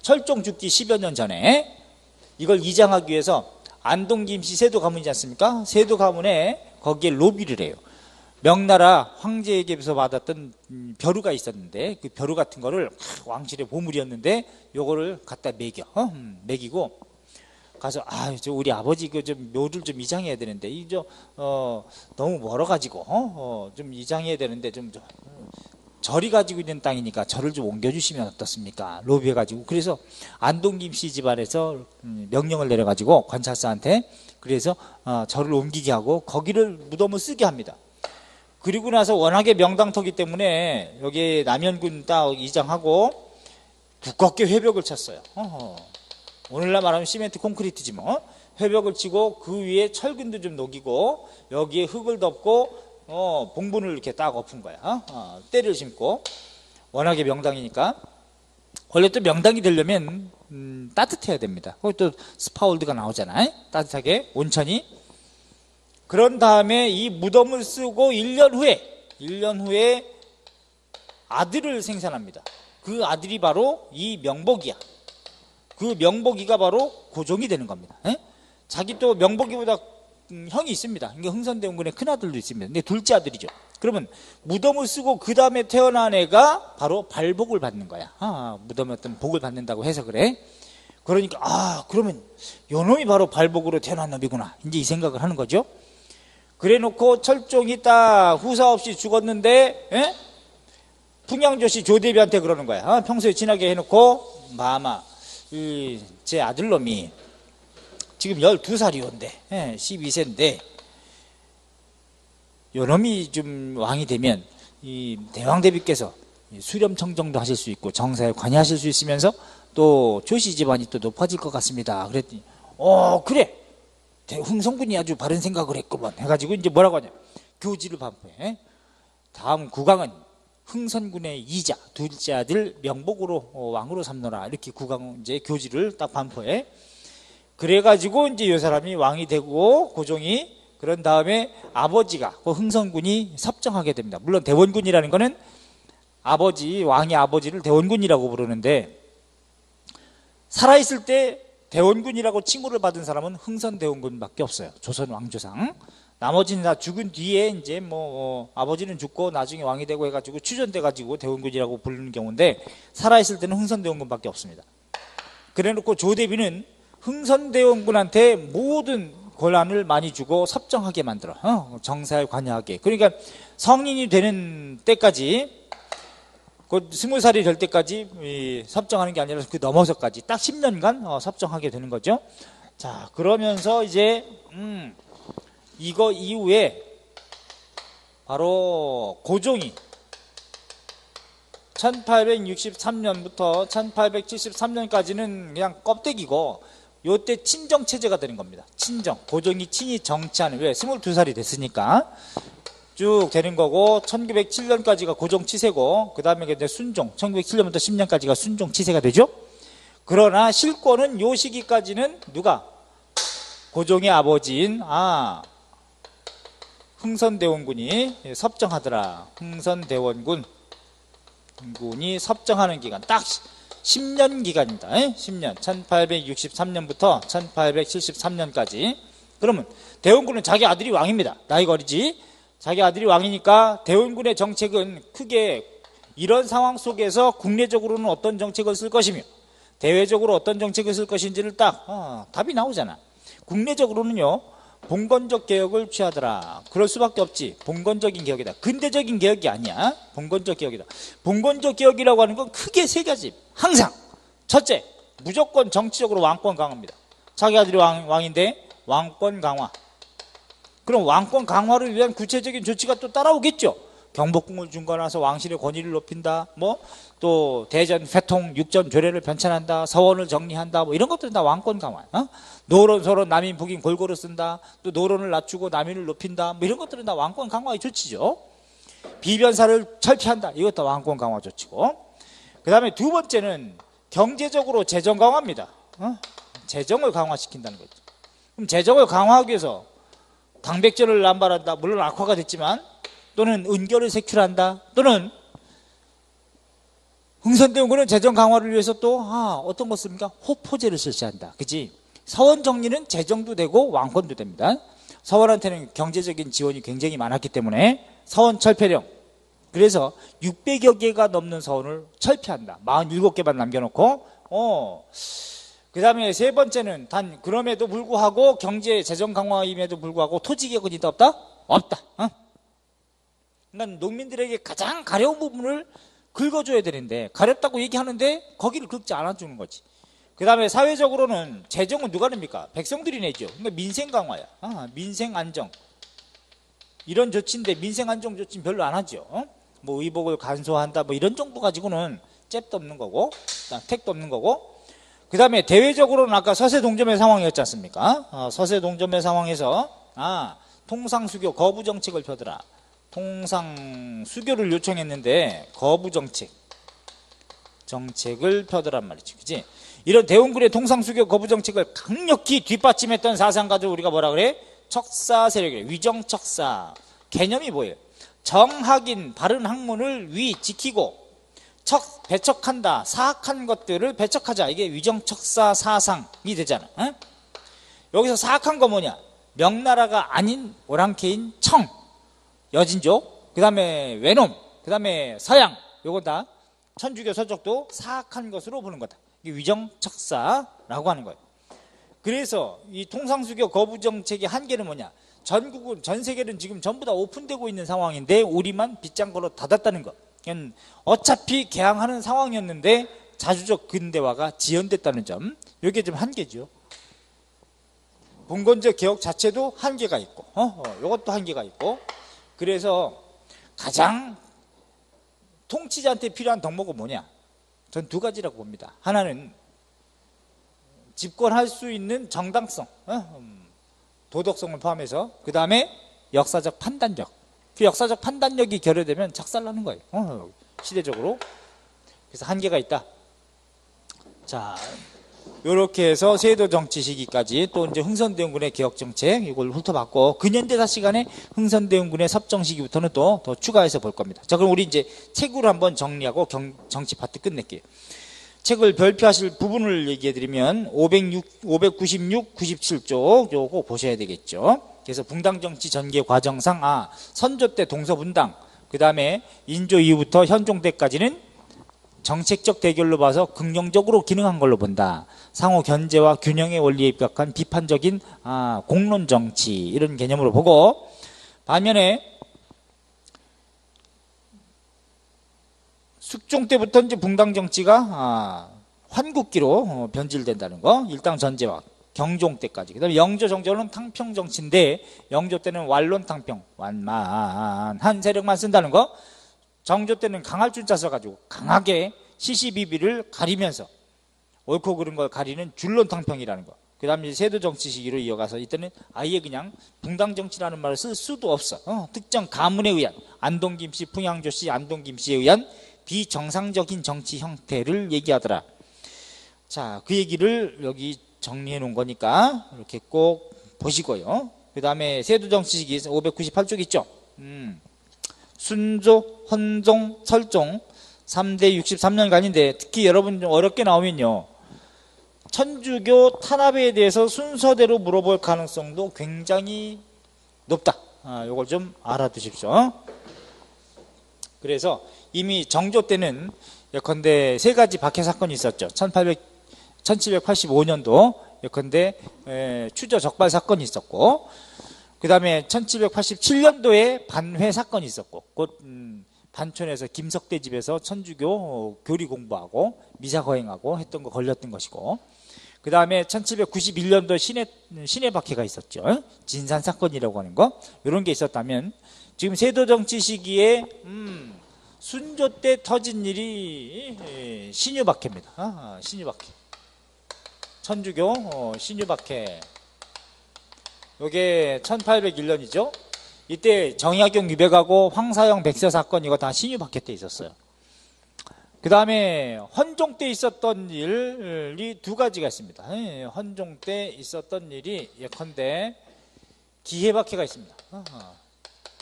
철종 죽기 10여 년 전에 이걸 이장하기 위해서 안동김씨 세도 가문이지 않습니까? 세도 가문에 거기에 로비를 해요. 명나라 황제에게서 받았던 벼루가 있었는데, 그 벼루 같은 거를 왕실의 보물이었는데 요거를 갖다 먹이고 가서 저 우리 아버지 그 좀 묘를 좀 이장해야 되는데 너무 멀어가지고 좀 이장해야 되는데 좀 절이 가지고 있는 땅이니까 절을 좀 옮겨주시면 어떻습니까? 로비해가지고. 그래서 안동김씨 집안에서 명령을 내려가지고 관찰사한테, 그래서 절을 옮기게 하고 거기를 무덤을 쓰게 합니다. 그리고 나서 워낙에 명당터기 때문에 여기 남현군 딱 이장하고 두껍게 회벽을 쳤어요. 오늘날 말하면 시멘트 콘크리트지 뭐. 회벽을 치고 그 위에 철근도 좀 녹이고 여기에 흙을 덮고 봉분을 이렇게 딱 엎은 거야. 때를 심고. 워낙에 명당이니까. 원래 또 명당이 되려면 따뜻해야 됩니다. 거기 또 스파월드가 나오잖아요. 따뜻하게 온천이. 그런 다음에 이 무덤을 쓰고 1년 후에 아들을 생산합니다. 그 아들이 바로 이 명복이야. 그 명복이가 바로 고종이 되는 겁니다. 자기 또 명복이보다 형이 있습니다. 그러니까 흥선대원군의 큰아들도 있습니다. 근데 둘째 아들이죠. 그러면 무덤을 쓰고 그 다음에 태어난 애가 바로 발복을 받는 거야. 무덤에 어떤 복을 받는다고 해석을 해. 그러니까 그러면 요놈이 바로 발복으로 태어난 놈이구나, 이제 이 생각을 하는 거죠. 그래 놓고 철종이 딱 후사 없이 죽었는데 풍양조씨 조대비한테 그러는 거야. 평소에 지나게 해놓고 제 아들놈이 지금 12살이온데 12세인데 요놈이 좀 왕이 되면 이 대왕대비께서 수렴청정도 하실 수 있고 정사에 관여하실 수 있으면서 또 조씨 집안이 또 높아질 것 같습니다. 그랬더니 그래 흥선군이 아주 바른 생각을 했구먼 해가지고 이제 뭐라고 하냐 교지를 반포해. 다음 국왕은 흥선군의 이자 둘째 아들 명복으로 왕으로 삼노라 이렇게 국왕 이제 교지를 딱 반포해. 그래가지고 이제 이 사람이 왕이 되고 고종이 그런 다음에 아버지가 그 흥선군이 섭정하게 됩니다. 물론 대원군이라는 거는 아버지 왕의 아버지를 대원군이라고 부르는데 살아있을 때 대원군이라고 칭호를 받은 사람은 흥선대원군밖에 없어요. 조선 왕조상. 나머지는 다 죽은 뒤에 이제 아버지는 죽고 나중에 왕이 되고 해가지고 추전돼 가지고 대원군이라고 부르는 경우인데 살아있을 때는 흥선대원군밖에 없습니다. 그래놓고 조대비는 흥선대원군한테 모든 권한을 많이 주고 섭정하게 만들어. 정사에 관여하게. 그러니까 성인이 되는 때까지 그 20살이 될 때까지 섭정하는 게 아니라 그 넘어서까지 딱 10년간 섭정하게 되는 거죠. 자, 그러면서 이제 이거 이후에 바로 고종이 1863년부터 1873년까지는 그냥 껍데기고 요때 친정체제가 되는 겁니다. 친정. 고종이 친히 정치하는, 왜? 22살이 됐으니까 쭉 되는 거고 1907년까지가 고종 치세고 그 다음에 이제 순종 1907년부터 10년까지가 순종 치세가 되죠. 그러나 실권은 요 시기까지는 누가? 고종의 아버지인 흥선대원군이 섭정하더라. 흥선대원군이 섭정하는 기간 딱 10년 기간입니다. 10년 1863년부터 1873년까지. 그러면 대원군은 자기 아들이 왕입니다. 나이가 어리지. 자기 아들이 왕이니까 대원군의 정책은 크게 이런 상황 속에서 국내적으로는 어떤 정책을 쓸 것이며 대외적으로 어떤 정책을 쓸 것인지를 딱 답이 나오잖아. 국내적으로는요 봉건적 개혁을 취하더라. 그럴 수밖에 없지. 봉건적인 개혁이다. 근대적인 개혁이 아니야. 봉건적 개혁이다. 봉건적 개혁이라고 하는 건 크게 세 가지. 항상 첫째, 무조건 정치적으로 왕권 강화입니다. 자기 아들이 왕인데 왕권 강화. 그럼 왕권 강화를 위한 구체적인 조치가 또 따라오겠죠. 경복궁을 중건해서 왕실의 권위를 높인다. 또 대전 회통 육전 조례를 변천한다. 서원을 정리한다. 이런 것들은 다 왕권 강화. 노론 서론 남인 북인 골고루 쓴다. 또 노론을 낮추고 남인을 높인다. 이런 것들은 다 왕권 강화의 조치죠. 비변사를 철폐한다. 이것도 왕권 강화 조치고. 그 다음에 두 번째는 경제적으로 재정 강화입니다. 재정을 강화시킨다는 거죠. 그럼 재정을 강화하기 위해서 당백제를 남발한다. 물론 악화가 됐지만 또는 은결을 세출한다. 또는 흥선대원군은 재정 강화를 위해서 또 어떤 것 씁니까? 호포제를 실시한다. 그치? 서원 정리는 재정도 되고 왕권도 됩니다. 서원한테는 경제적인 지원이 굉장히 많았기 때문에 서원 철폐령. 그래서 600여 개가 넘는 서원을 철폐한다. 47개만 남겨놓고 그 다음에 세 번째는 단 그럼에도 불구하고 경제 재정 강화임에도 불구하고 토지 개혁은 있다 없다? 없다. 그러니까 농민들에게 가장 가려운 부분을 긁어줘야 되는데 가렵다고 얘기하는데 거기를 긁지 않아주는 거지. 그 다음에 사회적으로는 재정은 누가 냅니까? 백성들이 내죠. 그러니까 민생 강화야. 민생 안정 이런 조치인데 민생 안정 조치는 별로 안 하죠. 의복을 간소화한다 이런 정도 가지고는 잽도 없는 거고 택도 없는 거고. 그 다음에 대외적으로는 아까 서세동점의 상황이었지 않습니까? 서세동점의 상황에서 통상수교 거부정책을 펴더라. 통상수교를 요청했는데 거부정책을 펴더란 말이지. 그치? 이런 대원군의 통상수교 거부정책을 강력히 뒷받침했던 사상가들 우리가 뭐라 그래? 척사 세력이래. 위정척사. 개념이 뭐예요? 정학인 바른 학문을 지키고 배척한다. 사악한 것들을 배척하자. 이게 위정척사 사상이 되잖아. 여기서 사악한 거 뭐냐? 명나라가 아닌 오랑캐인 청, 여진족, 그 다음에 외놈, 그 다음에 서양. 요건 다 천주교 서적도 사악한 것으로 보는 거다. 이게 위정척사라고 하는 거예요. 그래서 이 통상수교 거부정책의 한계는 뭐냐? 전국은, 전 세계는 지금 전부 다 오픈되고 있는 상황인데 우리만 빗장걸로 닫았다는 거. 어차피 개항하는 상황이었는데 자주적 근대화가 지연됐다는 점, 이게 좀 한계죠. 봉건적 개혁 자체도 한계가 있고 이것도 한계가 있고. 그래서 가장 통치자한테 필요한 덕목은 뭐냐? 전 두 가지라고 봅니다. 하나는 집권할 수 있는 정당성, 도덕성을 포함해서, 그 다음에 역사적 판단력. 그 역사적 판단력이 결여되면 작살나는 거예요. 시대적으로. 그래서 한계가 있다. 자, 요렇게 해서 세도 정치 시기까지, 또 이제 흥선대원군의 개혁 정책 이걸 훑어봤고, 근현대사 시간에 흥선대원군의 섭정 시기부터는 또 더 추가해서 볼 겁니다. 자, 그럼 우리 이제 책으로 한번 정리하고 정치 파트 끝낼게요. 책을 별표하실 부분을 얘기해드리면 596, 97쪽 요거 보셔야 되겠죠. 그래서 붕당정치 전개 과정상 선조 때 동서분당, 그 다음에 인조 이후부터 현종 때까지는 정책적 대결로 봐서 긍정적으로 기능한 걸로 본다. 상호 견제와 균형의 원리에 입각한 비판적인 공론 정치, 이런 개념으로 보고, 반면에 숙종 때부터 이제 붕당 정치가 환국기로 변질된다는 거. 일당 전제와 경종 때까지. 그다음에 영조 정조는 탕평 정치인데, 영조 때는 완론 탕평, 완만한 세력만 쓴다는 거. 정조 때는 강할 줄자 써가지고 강하게 시시비비를 가리면서 옳고 그른 걸 가리는 줄론 탕평이라는 거. 그 다음에 세도 정치 시기로 이어가서 이때는 아예 그냥 붕당 정치라는 말을 쓸 수도 없어. 특정 가문에 의한, 안동 김씨, 풍양조 씨, 안동 김씨에 의한 비정상적인 정치 형태를 얘기하더라. 자, 그 얘기를 여기 정리해 놓은 거니까 이렇게 꼭 보시고요. 그 다음에 세도 정치 시기 598쪽 있죠. 순조, 헌종, 설종 3대 63년간인데, 특히 여러분 좀 어렵게 나오면요, 천주교 탄압에 대해서 순서대로 물어볼 가능성도 굉장히 높다. 요걸 좀 알아두십시오. 그래서 이미 정조 때는 예컨대 세 가지 박해 사건이 있었죠. 1785년도 예컨대 추저 적발 사건이 있었고, 그 다음에 1787년도에 반회 사건이 있었고, 곧 반촌에서 김석대 집에서 천주교 교리 공부하고 미사 거행하고 했던 거 걸렸던 것이고, 그 다음에 1791년도 신해 박해가 있었죠. 진산 사건이라고 하는 거. 이런 게 있었다면, 지금 세도 정치 시기에 순조 때 터진 일이 신유 박해입니다. 신유 박해. 천주교 신유 박해. 요게 1801년이죠. 이때 정약용 유백하고 황사영 백서 사건, 이거 다 신유 박해 때 있었어요. 그 다음에 헌종 때 있었던 일이 두 가지가 있습니다. 헌종 때 있었던 일이 예컨대 기해 박해가 있습니다.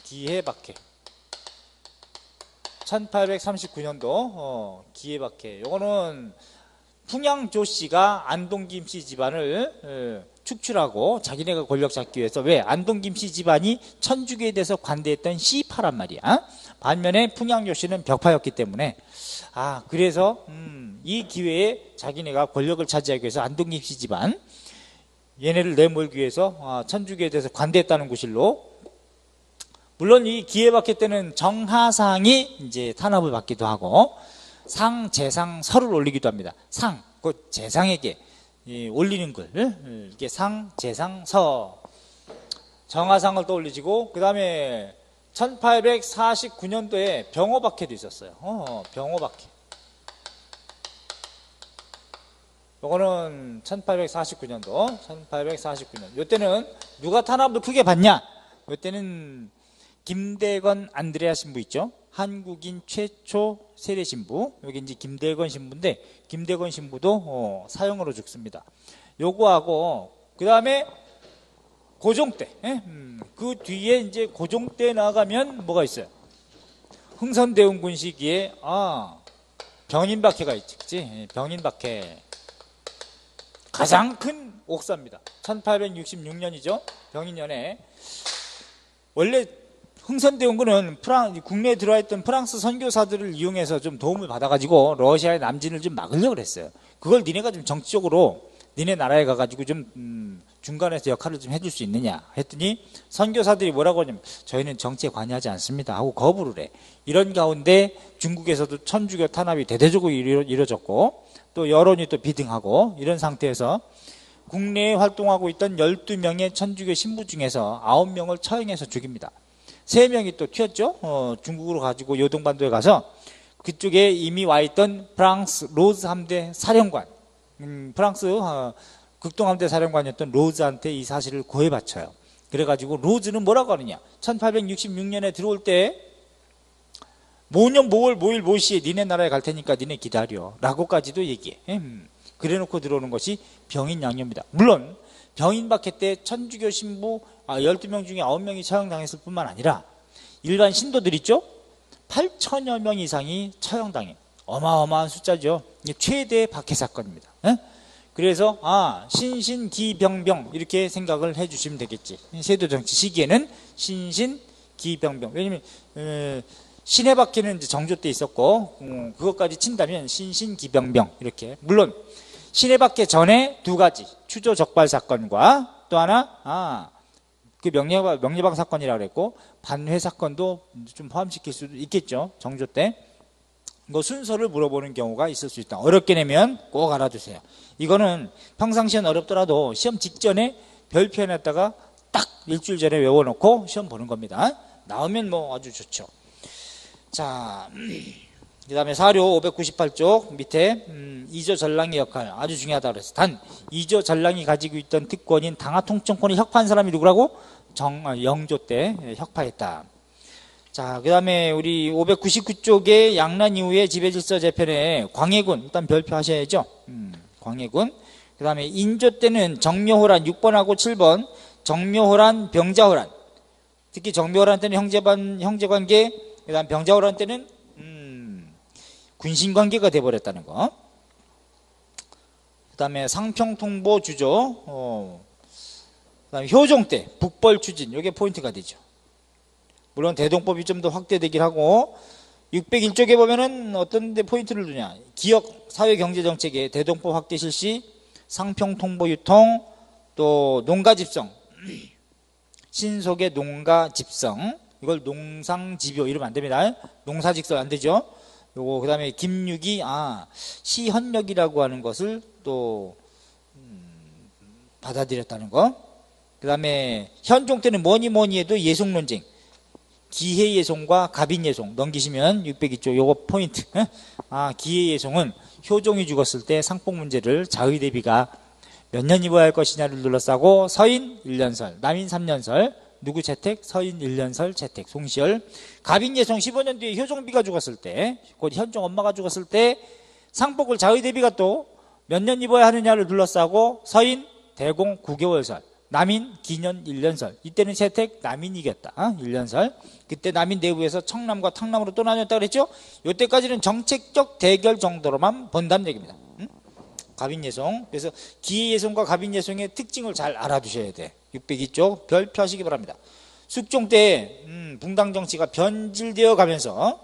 기해 박해. 1839년도 기해 박해. 요거는 풍양조 씨가 안동 김씨 집안을 축출하고 자기네가 권력 잡기 위해서, 왜? 안동 김씨 집안이 천주교에 대해서 관대했던 시파란 말이야. 반면에 풍양조 씨는 벽파였기 때문에, 그래서 이 기회에 자기네가 권력을 차지하기 위해서 안동 김씨 집안, 얘네를 내몰기 위해서 천주교에 대해서 관대했다는 구실로, 물론 이 기해 박해 때는 정하상이 이제 탄압을 받기도 하고, 상, 재상, 설을 올리기도 합니다. 상, 그 재상에게 올리는 글, 이게 상, 재상, 서. 정하상을 떠올리시고, 그 다음에 1849년도에 병호 박해도 있었어요. 병호 박해. 요거는 1849년도, 1849년. 요때는 누가 탄압을 크게 받냐? 요때는 김대건 안드레아 신부 있죠? 한국인 최초 세례 신부. 여기 이제 김대건 신부인데, 김대건 신부도 사형으로 죽습니다. 요거하고, 그 다음에 고종 때, 그 뒤에 이제 고종 때 나가면 뭐가 있어요? 흥선대원군 시기에, 병인박해가 있지, 그치? 병인박해. 가장 큰 옥사입니다. 1866년이죠. 병인년에. 원래 흥선대원군은 국내에 들어와 있던 프랑스 선교사들을 이용해서 좀 도움을 받아가지고 러시아의 남진을 좀 막으려고 했어요. 그걸 니네가 좀 정치적으로 니네 나라에 가가지고 좀 중간에서 역할을 좀 해줄 수 있느냐 했더니, 선교사들이 뭐라고 하냐면 저희는 정치에 관여하지 않습니다 하고 거부를 해. 이런 가운데 중국에서도 천주교 탄압이 대대적으로 이루어졌고, 또 여론이 또 비등하고, 이런 상태에서 국내에 활동하고 있던 12명의 천주교 신부 중에서 9명을 처형해서 죽입니다. 3명이 또 튀었죠. 중국으로 가지고 요동반도에 가서 그쪽에 이미 와 있던 프랑스 로즈 함대 사령관, 프랑스 극동함대 사령관이었던 로즈한테 이 사실을 고해 바쳐요. 그래가지고 로즈는 뭐라고 하느냐, 1866년에 들어올 때 모년 모월 모일 모시에 니네 나라에 갈 테니까 니네 기다려 라고까지도 얘기해. 그래놓고 들어오는 것이 병인 양녀입니다. 물론 병인 박해 때 천주교 신부 12명 중에 9명이 처형당했을 뿐만 아니라 일반 신도들 있죠, 8천여 명 이상이 처형당해. 어마어마한 숫자죠. 이게 최대 박해 사건입니다. 그래서 신신기병병 이렇게 생각을 해주시면 되겠지. 세도정치 시기에는 신신기병병. 왜냐면 신의 박해는 이제 정조 때 있었고 그것까지 친다면 신신기병병 이렇게. 물론 신의 박해 전에 두 가지, 추조 적발 사건과 또 하나 그 명예방 사건이라고 그랬고 반회 사건도 좀 포함시킬 수도 있겠죠. 정조 때. 뭐 순서를 물어보는 경우가 있을 수 있다. 어렵게 내면 꼭 알아두세요. 이거는 평상시엔 어렵더라도 시험 직전에 별표 해놨다가 딱 일주일 전에 외워놓고 시험 보는 겁니다. 나오면 뭐 아주 좋죠. 자, 그 다음에 사료 598쪽 밑에 이조 전랑의 역할 아주 중요하다고 그랬어요. 단 이조 전랑이 가지고 있던 특권인 당하 통정권을 혁파한 사람이 누구라고? 영조 때 혁파했다. 자, 그 다음에 우리 599쪽에 양란 이후에 지배질서 재편에 광해군 일단 별표하셔야죠. 광해군. 그 다음에 인조 때는 정묘호란 6번하고 7번 정묘호란 병자호란, 특히 정묘호란 때는 형제관계, 그 다음 병자호란 때는 군신관계가 돼버렸다는 거. 그 다음에 상평통보 주조, 그 다음에 효종 때 북벌 추진, 이게 포인트가 되죠. 물론 대동법이 좀 더 확대되긴 하고 601쪽에 보면은 어떤 데 포인트를 두냐, 기역 사회경제정책에 대동법 확대 실시, 상평통보 유통, 또 농가집성, 신속의 농가집성, 이걸 농상집요 이러면 안 됩니다. 농사직설 안 되죠. 요거 그 다음에 김육이 시헌력이라고 하는 것을 또 받아들였다는 거. 그 다음에 현종 때는 뭐니 해도 예송 논쟁, 기해예송과 갑인예송 넘기시면 602쪽 요거 포인트. 기해예송은 효종이 죽었을 때 상복 문제를 자의대비가 몇 년 입어야 할 것이냐를 둘러싸고 서인 1년설, 남인 3년설, 누구 채택? 서인 1년설 채택, 송시열. 갑인예송 15년 뒤에 효종비가 죽었을 때, 곧 현종 엄마가 죽었을 때 상복을 자의대비가 또 몇 년 입어야 하느냐를 둘러싸고 서인 대공 9개월설, 남인 기년 1년설. 이때는 채택 남인이 이겼다. 1년설. 그때 남인 내부에서 청남과 탕남으로 또 나뉘었다 그랬죠. 이때까지는 정책적 대결 정도로만 본다는 얘기입니다. 갑인예송. 그래서 기해예송과 갑인예송의 특징을 잘 알아두셔야 돼. 602쪽 별표하시기 바랍니다. 숙종 때 붕당 정치가 변질되어 가면서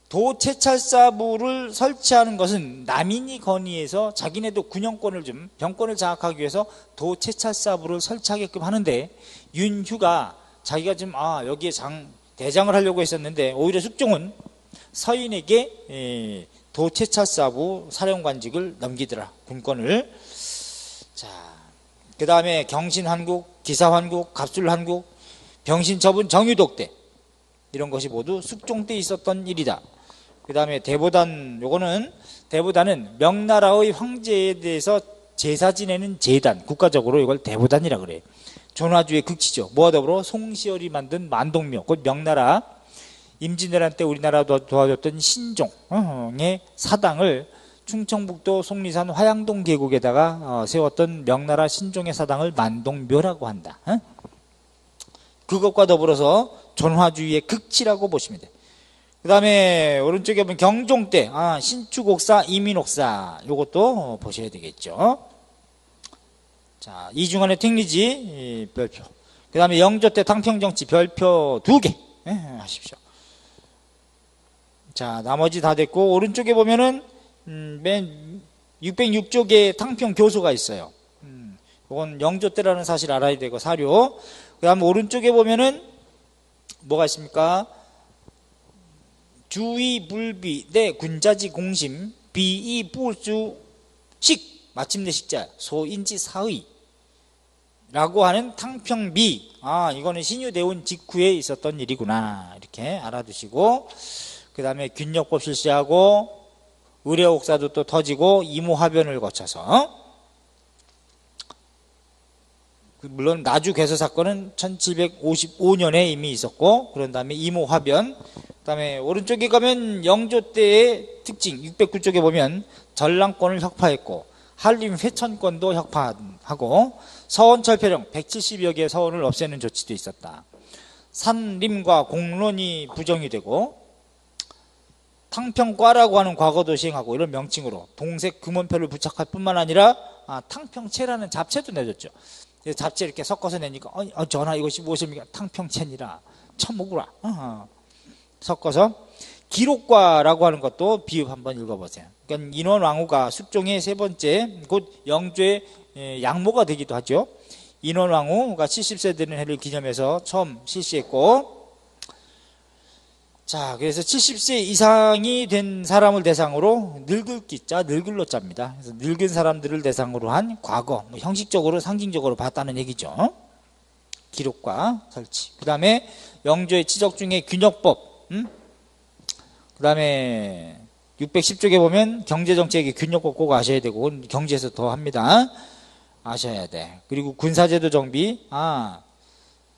도채찰사부를 설치하는 것은 남인이 건의해서 자기네도 군영권을 좀 병권을 장악하기 위해서 도채찰사부를 설치하게끔 하는데, 윤휴가 자기가 좀 여기에 대장을 하려고 했었는데 오히려 숙종은 서인에게 도채찰사부 사령관직을 넘기더라, 군권을. 자, 그 다음에 경신환국, 기사환국, 갑술환국, 병신처분 정유독 때, 이런 것이 모두 숙종 때 있었던 일이다. 그 다음에 대보단, 요거는 대보단은 명나라의 황제에 대해서 제사 지내는 제단, 국가적으로 이걸 대보단이라 그래요. 존화주의 극치죠. 뭐와 더불어 송시열이 만든 만동묘, 곧 명나라 임진왜란 때 우리나라 도와줬던 신종의 사당을 충청북도 속리산 화양동 계곡에다가 세웠던 명나라 신종의 사당을 만동묘라고 한다. 그것과 더불어서 존화주의의 극치라고 보시면 돼요. 그 다음에 오른쪽에 보면 경종 때 신축옥사, 이민옥사, 요것도 보셔야 되겠죠. 자, 이중환의 택리지 별표. 그 다음에 영조 때 탕평정치 별표 2개 하십시오. 자, 나머지 다 됐고, 오른쪽에 보면은 맨 606쪽에 탕평교소가 있어요. 이건 영조 때라는 사실 알아야 되고, 사료. 그 다음에 오른쪽에 보면은 뭐가 있습니까? 주의 불비 내 군자지 공심 비이 부수 식, 마침내 식자 소인지 사의 라고 하는 탕평비. 이거는 신유대운 직후에 있었던 일이구나, 이렇게 알아두시고, 그 그 다음에 균역법 실시하고 의뢰옥사도 또 터지고 이모화변을 거쳐서, 물론 나주 개서 사건은 1755년에 이미 있었고, 그런 다음에 이모화변, 그 다음에 오른쪽에 가면 영조 때의 특징 609쪽에 보면 전랑권을 혁파했고 한림 회천권도 혁파하고 서원철폐령 170여 개의 서원을 없애는 조치도 있었다. 산림과 공론이 부정이 되고 탕평과라고 하는 과거도 시행하고, 이런 명칭으로 동색 금원표를 부착할 뿐만 아니라 탕평채라는 잡채도 내줬죠. 잡채 이렇게 섞어서 내니까 전하 이것이 무엇입니까? 탕평채니라 처먹으라. 섞어서 기록과라고 하는 것도 비읍 한번 읽어보세요. 그러니까 인원왕후가 숙종의 세 번째 곧 영조의 양모가 되기도 하죠. 인원왕후가 70세 되는 해를 기념해서 처음 실시했고, 자, 그래서 70세 이상이 된 사람을 대상으로 늙을 기자, 늙을로 짭니다. 그래서 늙은 사람들을 대상으로 한 과거, 형식적으로 상징적으로 봤다는 얘기죠. 기록과 설치. 그 다음에 영조의 치적 중에 균역법, 그 다음에 610쪽에 보면 경제정책의 균역법 꼭 아셔야 되고, 경제에서 더 합니다. 아셔야 돼. 그리고 군사제도 정비,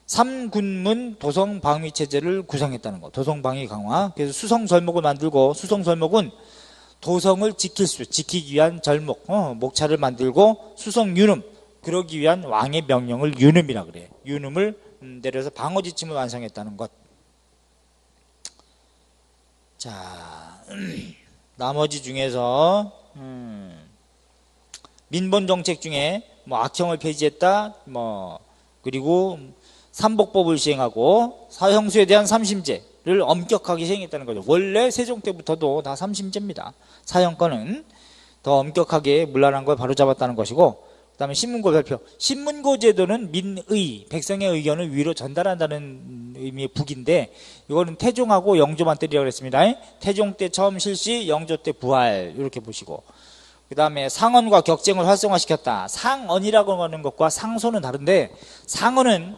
삼군문 도성방위체제를 구성했다는 거. 도성방위 강화. 그래서 수성절목을 만들고, 수성절목은 도성을 지키기 위한 절목, 목차를 만들고, 수성윤음, 그러기 위한 왕의 명령을 윤음이라 그래. 윤음을 내려서 방어지침을 완성했다는 것. 자, 나머지 중에서 민본정책 중에 악형을 폐지했다, 그리고 삼복법을 시행하고 사형수에 대한 삼심제를 엄격하게 시행했다는 거죠. 원래 세종 때부터도 다 삼심제입니다. 사형권은 더 엄격하게 문란한 걸 바로잡았다는 것이고, 그 다음에 신문고 별표. 신문고 제도는 민의, 백성의 의견을 위로 전달한다는 의미의 북인데, 이거는 태종하고 영조만 때리라고 했습니다. 태종 때 처음 실시, 영조 때 부활, 이렇게 보시고, 그 다음에 상언과 격쟁을 활성화시켰다. 상언이라고 하는 것과 상소는 다른데, 상언은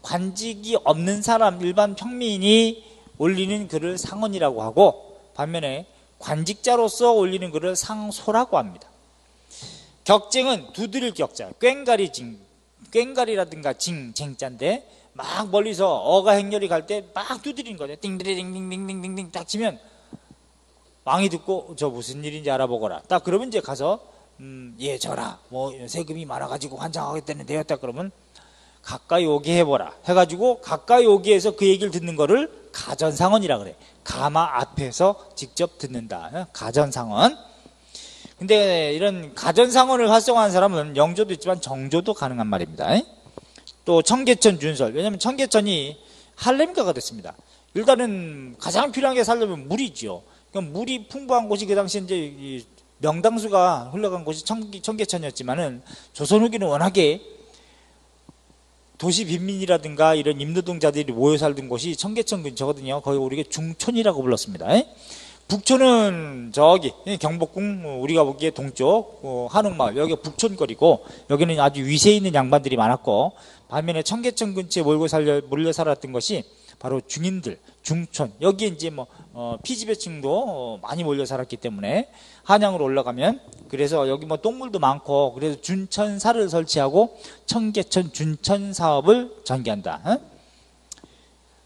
관직이 없는 사람, 일반 평민이 올리는 글을 상언이라고 하고, 반면에 관직자로서 올리는 글을 상소라고 합니다. 격쟁은 두드릴 격자, 꽹가리라든가 쟁자인데, 막 멀리서 어가 행렬이 갈 때 막 두드리는 거죠. 띵디링띵띵띵띵띵 딱 치면 왕이 듣고 저 무슨 일인지 알아보거라. 딱 그러면 이제 가서 예 전하 세금이 많아가지고 환장하겠다는 데였다. 그러면 가까이 오게 해보라 해가지고 가까이 오게 해서 그 얘기를 듣는 거를 가전상언이라 그래. 가마 앞에서 직접 듣는다. 가전상언. 근데 이런 가전상언을 활성화한 사람은 영조도 있지만 정조도 가능한 말입니다. 또 청계천 준설. 왜냐하면 청계천이 한림가가 됐습니다. 일단은 가장 필요한 게 살려면 물이죠. 그러니까 물이 풍부한 곳이 그 당시에 이제 명당수가 흘러간 곳이 청계천이었지만은 조선 후기는 워낙에 도시 빈민이라든가 이런 임노동자들이 모여 살던 곳이 청계천 근처거든요. 거기 우리가 중촌이라고 불렀습니다. 북촌은 저기 경복궁 우리가 보기에 동쪽 한옥마을 여기가 북촌거리고, 여기는 아주 위세 있는 양반들이 많았고, 반면에 청계천 근처에 몰려 살았던 것이 바로 중인들, 중촌, 여기에 이제 피지배층도 많이 몰려 살았기 때문에 한양으로 올라가면, 그래서 여기 똥물도 많고, 그래서 준천사를 설치하고 청계천 준천 사업을 전개한다.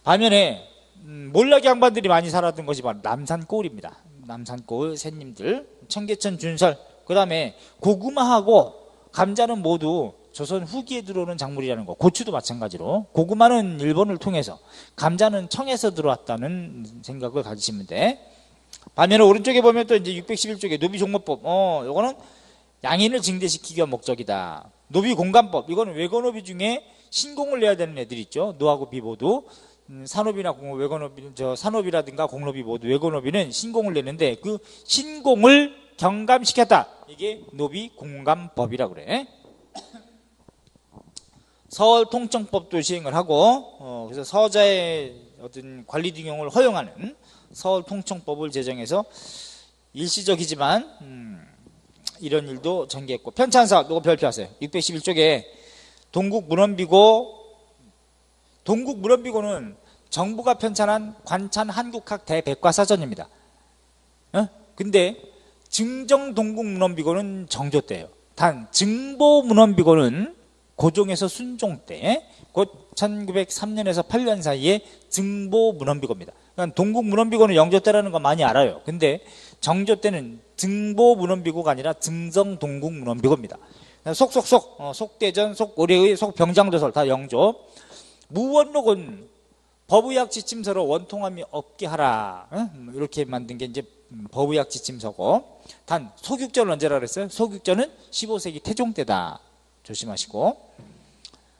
반면에 몰락의 양반들이 많이 살았던 것이 바로 남산고을입니다. 남산고을 새님들, 청계천 준설. 그 다음에 고구마하고 감자는 모두 조선 후기에 들어오는 작물이라는 거. 고추도 마찬가지로. 고구마는 일본을 통해서, 감자는 청에서 들어왔다는 생각을 가지시면 돼. 반면에 오른쪽에 보면 또 이제 611쪽에 노비종모법. 이거는 양인을 증대시키기 위한 목적이다. 노비공간법. 이거는 외건노비 중에 신공을 내야 되는 애들 있죠. 노하고 비 모두. 산업이나 외건업이, 산업이라든가 공업이 모두 외건업이는 신공을 내는데, 그 신공을 경감시켰다. 이게 노비공감법이라고 그래. 서울통정법도 시행을 하고, 그래서 서자의 어떤 관리 등용을 허용하는 서울통정법을 제정해서 일시적이지만 이런 일도 전개했고, 편찬사업 이거 별표하세요. 611쪽에 동국문헌비고는 정부가 편찬한 관찬 한국학 대백과사전입니다. 근데 증정동국문헌비고는 정조 때예요. 단 증보문헌비고는 고종에서 순종 때, 곧 1903년에서 8년 사이에 증보문헌비고입니다. 그러니까 동국문헌비고는 영조 때라는 거 많이 알아요. 근데 정조 때는 증보문헌비고가 아니라 증정동국문헌비고입니다. 속속속, 속대전, 속오래의, 속병장도설 다 영조. 무원록은 법의학 지침서로 원통함이 없게 하라, 이렇게 만든 게 이제 법의학 지침서고, 단 소육전은 언제라 그랬어요? 소육전은 15세기 태종 때다. 조심하시고.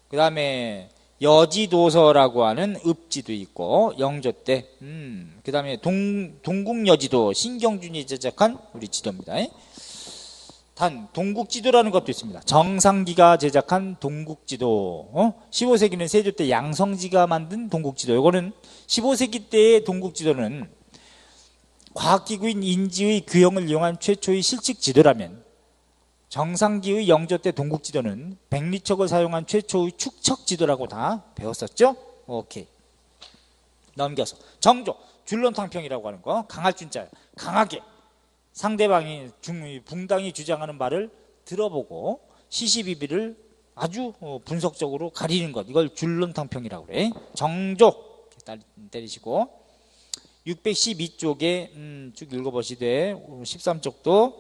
그 다음에 여지도서라고 하는 읍지도 있고 영조 때. 그 다음에 동국여지도 신경준이 제작한 우리 지도입니다. 단 동국지도라는 것도 있습니다. 정상기가 제작한 동국지도. 15세기는 세조 때 양성지가 만든 동국지도. 이거는 15세기 때의 동국지도는 과학기구인 인지의 규형을 이용한 최초의 실측 지도라면, 정상기의 영조 때 동국지도는 백리척을 사용한 최초의 축척 지도라고 다 배웠었죠? 오케이. 넘겨서 정조, 줄론탕평이라고 하는 거, 강할 준자예요. 강하게 상대방이 붕당이 주장하는 말을 들어보고 시시비비를 아주 분석적으로 가리는 것, 이걸 줄론탕평이라고 그래. 정조 때리시고 612쪽에 쭉 읽어보시되 13쪽도,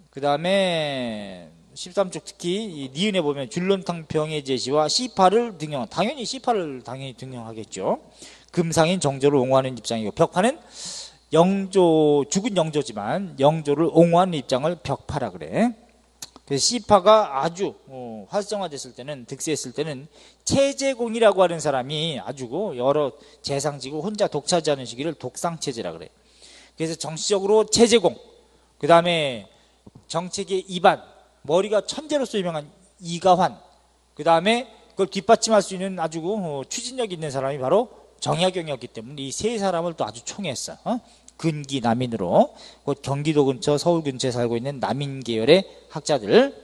그 다음에 13쪽 특히 이 니은에 보면 줄론탕평의 제시와 시파를 등용, 당연히 시파를 당연히 등용하겠죠. 금상인 정조를 옹호하는 입장이고, 벽파는 영조, 죽은 영조지만 영조를 옹호하는 입장을 벽파라 그래. 그래서 시파가 아주 활성화됐을 때는, 득세했을 때는 체제공이라고 하는 사람이 아주 여러 재상 지고 혼자 독차지하는 시기를 독상체제라 그래. 그래서 정치적으로 체제공, 그 다음에 정책의 이반, 머리가 천재로서 유명한 이가환, 그 다음에 그걸 뒷받침할 수 있는 아주 추진력 있는 사람이 바로 정약용이었기 때문에 이 세 사람을 또 아주 총애했어. 근기 남인으로, 곧 경기도 근처, 서울 근처에 살고 있는 남인 계열의 학자들.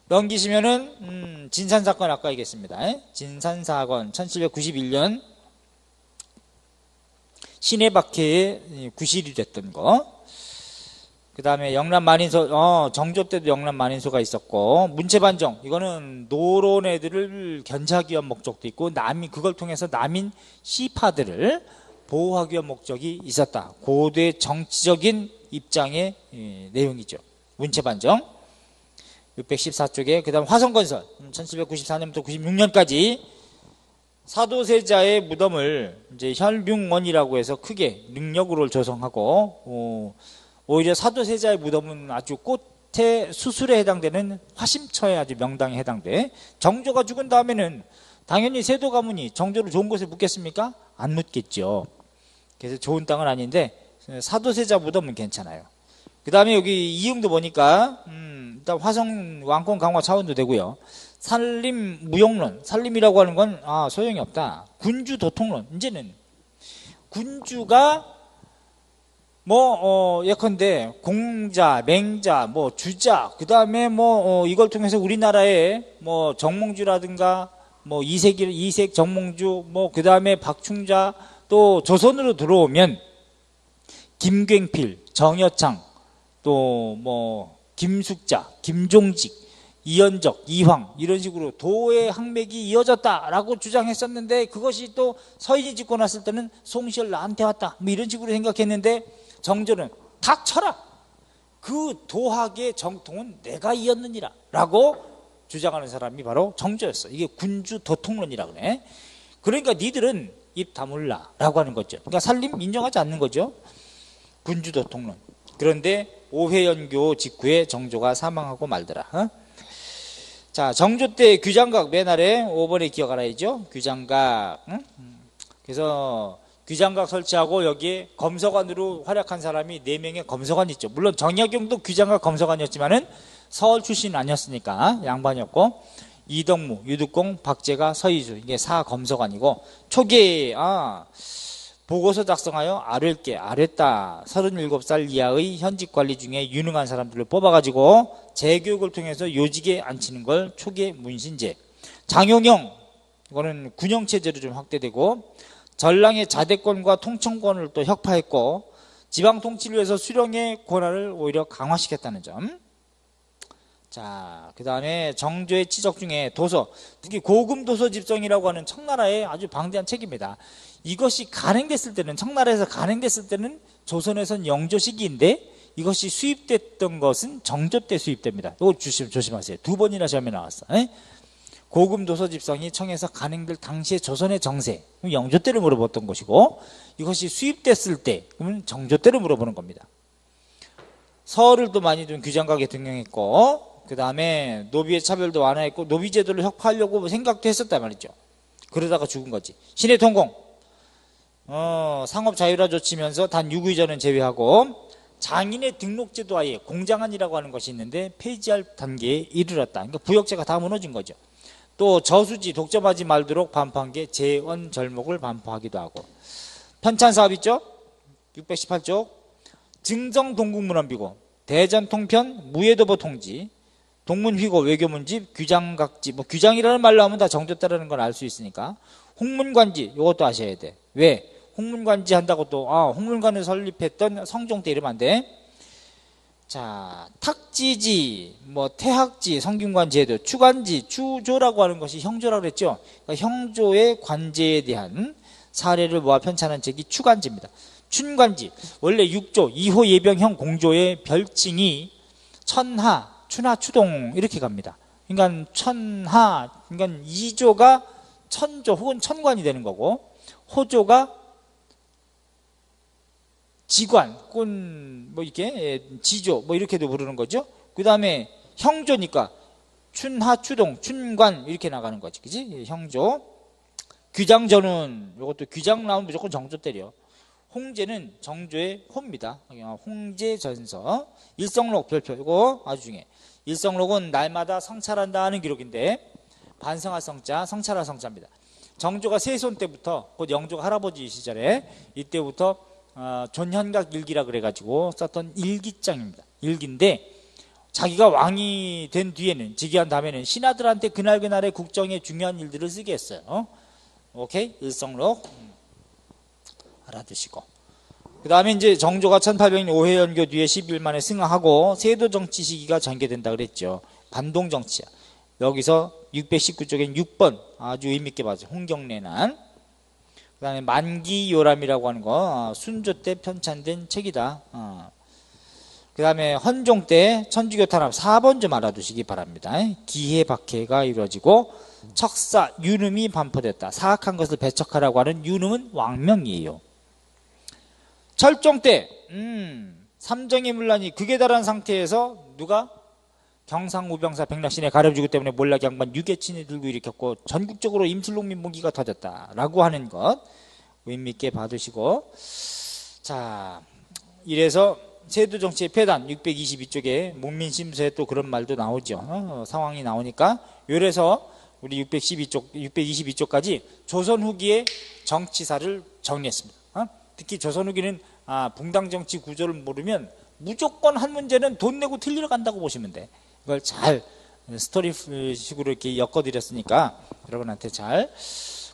넘기시면은 진산사건 아까 얘기했습니다. 진산사건 1791년 시내박해에 구실이 됐던 거. 그 다음에 영남만인소, 정조 때도 영남만인소가 있었고, 문체반정, 이거는 노론 애들을 견제하기 위한 목적도 있고, 그걸 통해서 남인 시파들을 보호하기 위한 목적이 있었다. 고도의 정치적인 입장의 내용이죠. 문체반정 614쪽에. 그 다음 화성건설 1794년부터 96년까지 사도세자의 무덤을 이제 혈융원이라고 해서 크게 능력으로 조성하고, 오히려 사도세자의 무덤은 아주 꽃의 수술에 해당되는 화심처에 아주 명당에 해당돼. 정조가 죽은 다음에는 당연히 세도 가문이 정조를 좋은 곳에 묻겠습니까? 안 묻겠죠. 그래서 좋은 땅은 아닌데 사도세자 무덤은 괜찮아요. 그 다음에 여기 이응도 보니까 일단 화성 왕권 강화 차원도 되고요. 산림 무용론, 산림이라고 하는 건 소용이 없다. 군주 도통론, 이제는 군주가 예컨대 공자, 맹자, 주자, 그 다음에 이걸 통해서 우리나라에 정몽주라든가 이색 정몽주, 그 다음에 박충자, 또 조선으로 들어오면 김굉필, 정여창, 또 김숙자, 김종직, 이연적, 이황, 이런 식으로 도의 항맥이 이어졌다라고 주장했었는데, 그것이 또 서인이 짓고 났을 때는 송시열 나한테 왔다, 이런 식으로 생각했는데, 정조는 닥쳐라, 그 도학의 정통은 내가 이었느니라 라고 주장하는 사람이 바로 정조였어. 이게 군주 도통론이라고 그래. 그러니까 니들은 입 다물라 라고 하는 거죠. 그러니까 살림 인정하지 않는 거죠. 군주 도통론. 그런데 오회연교 직후에 정조가 사망하고 말더라. 자, 정조 때 규장각, 맨 아래 5번에 기억하라야죠. 규장각. 그래서 규장각 설치하고 여기에 검서관으로 활약한 사람이 4명의 검서관이 있죠. 물론 정약용도 규장각 검서관이었지만은 서울 출신 아니었으니까 양반이었고, 이덕무, 유득공, 박제가, 서희주, 이게 사검서관이고, 초기에 보고서 작성하여 아랬다 37살 이하의 현직 관리 중에 유능한 사람들을 뽑아가지고 재교육을 통해서 요직에 앉히는 걸 초기의 문신제. 장용영 이거는 군영체제로 좀 확대되고, 전랑의 자대권과 통청권을 또 혁파했고, 지방 통치를 위해서 수령의 권한을 오히려 강화시켰다는 점. 자, 그 다음에 정조의 치적 중에 도서, 특히 고금 도서 집성이라고 하는 청나라의 아주 방대한 책입니다. 이것이 간행됐을 때는, 청나라에서 간행됐을 때는 조선에선 영조 시기인데, 이것이 수입됐던 것은 정조 때 수입됩니다. 이거 조심하세요. 2번이나 시험에 나왔어. 고금 도서 집성이 청에서 간행될 당시의 조선의 정세, 영조 때를 물어봤던 것이고, 이것이 수입됐을 때, 그러면 정조 때를 물어보는 겁니다. 서를 또 많이 좀 규장각에 등용했고, 그 다음에 노비의 차별도 완화했고, 노비 제도를 혁파하려고 생각도 했었단 말이죠. 그러다가 죽은 거지. 신의 통공, 상업 자유화 조치면서 단 유구이전은 제외하고, 장인의 등록제도 하에 공장안이라고 하는 것이 있는데 폐지할 단계에 이르렀다. 그러니까 부역제가 다 무너진 거죠. 또 저수지 독점하지 말도록 반포한 게 재원절목을 반포하기도 하고, 편찬사업 있죠? 618쪽 증정동국문헌비고, 대전통편 무예도보 통지, 동문휘고 외교문집 규장각지, 뭐 규장이라는 말로 하면 다 정조 때라는 걸 알 수 있으니까. 홍문관지 이것도 아셔야 돼. 왜? 홍문관지 한다고 또 홍문관을 설립했던 성종 때 이러면 안 돼. 자, 탁지지, 뭐 태학지, 성균관 제도, 추관지, 추조라고 하는 것이 형조라고 그랬죠. 그러니까 형조의 관제에 대한 사례를 모아 편찬한 책이 추관지입니다. 춘관지, 원래 6조 2호 예병형 공조의 별칭이 천하, 춘하, 추동 이렇게 갑니다. 그러니까 천하, 그러니까 2조가 천조 혹은 천관이 되는 거고, 호조가 지관, 뭐 이렇게 지조, 뭐 이렇게도 부르는 거죠. 그 다음에 형조니까 춘하, 추동, 춘관 이렇게 나가는 거지, 그지? 형조. 규장전은 이것도 규장 나오면 무조건 정조 때려. 홍제는 정조의 호입니다. 홍제전서. 일성록 별표 이거 아주 중요해. 일성록은 날마다 성찰한다 하는 기록인데, 반성할 성자, 성찰할 성자입니다. 정조가 세손 때부터, 곧 영조가 할아버지 시절에 이때부터 존현각 일기라 그래가지고 썼던 일기장입니다. 일기인데, 자기가 왕이 된 뒤에는, 즉위한 다음에는 신하들한테 그날그날의 국정의 중요한 일들을 쓰게 했어요. 오케이? 일성록 알아두시고, 그 다음에 이제 정조가 1800년 5회 연교 뒤에 10일 만에 승하하고 세도 정치 시기가 전개된다 그랬죠. 반동 정치야. 여기서 619쪽엔 6번 아주 의미있게 봐서 홍경래난. 그 다음에 만기요람이라고 하는 거 순조 때 편찬된 책이다. 그 다음에 헌종 때 천주교 탄압 4번 좀 알아두시기 바랍니다. 기해박해가 이루어지고 척사 유능이 반포됐다. 사악한 것을 배척하라고 하는 유능은 왕명이에요. 철종 때 삼정의 문란이 극에 달한 상태에서 누가? 경상우병사 백낙신의 가려주기 때문에 몰락 양반 유계친이 들고 일으켰고 전국적으로 임실농민 모기가 터졌다라고 하는 것 의미있게 봐두시고, 자, 이래서 세도정치의 폐단 622쪽에 문민심서에 또 그런 말도 나오죠. 상황이 나오니까 요래서 우리 622쪽까지 조선 후기의 정치사를 정리했습니다. 특히 조선 후기는 붕당 정치 구조를 모르면 무조건 한 문제는 돈 내고 틀리러 간다고 보시면 돼. 이걸 잘 스토리식으로 이렇게 엮어드렸으니까 여러분한테 잘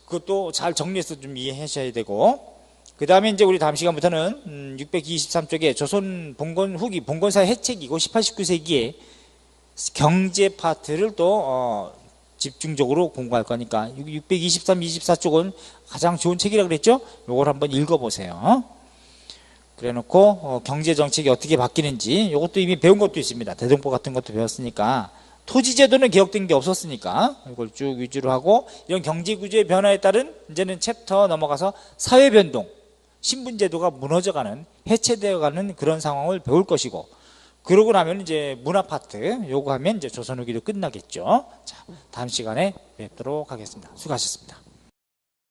그것도 잘 정리해서 좀 이해하셔야 되고, 그 다음에 이제 우리 다음 시간부터는 623쪽에 조선 봉건 후기 봉건사 해책이고 18, 19세기에 경제 파트를 또 집중적으로 공부할 거니까 623, 24쪽은 가장 좋은 책이라고 그랬죠? 요걸 한번 읽어보세요. 그래놓고 경제정책이 어떻게 바뀌는지 이것도 이미 배운 것도 있습니다. 대동법 같은 것도 배웠으니까. 토지제도는 개혁된 게 없었으니까 이걸 쭉 위주로 하고, 이런 경제구조의 변화에 따른 이제는 챕터 넘어가서 사회변동, 신분제도가 무너져가는, 해체되어가는 그런 상황을 배울 것이고, 그러고 나면 이제 문화 파트 요거 하면 이제 조선 후기도 끝나겠죠. 자, 다음 시간에 뵙도록 하겠습니다. 수고하셨습니다.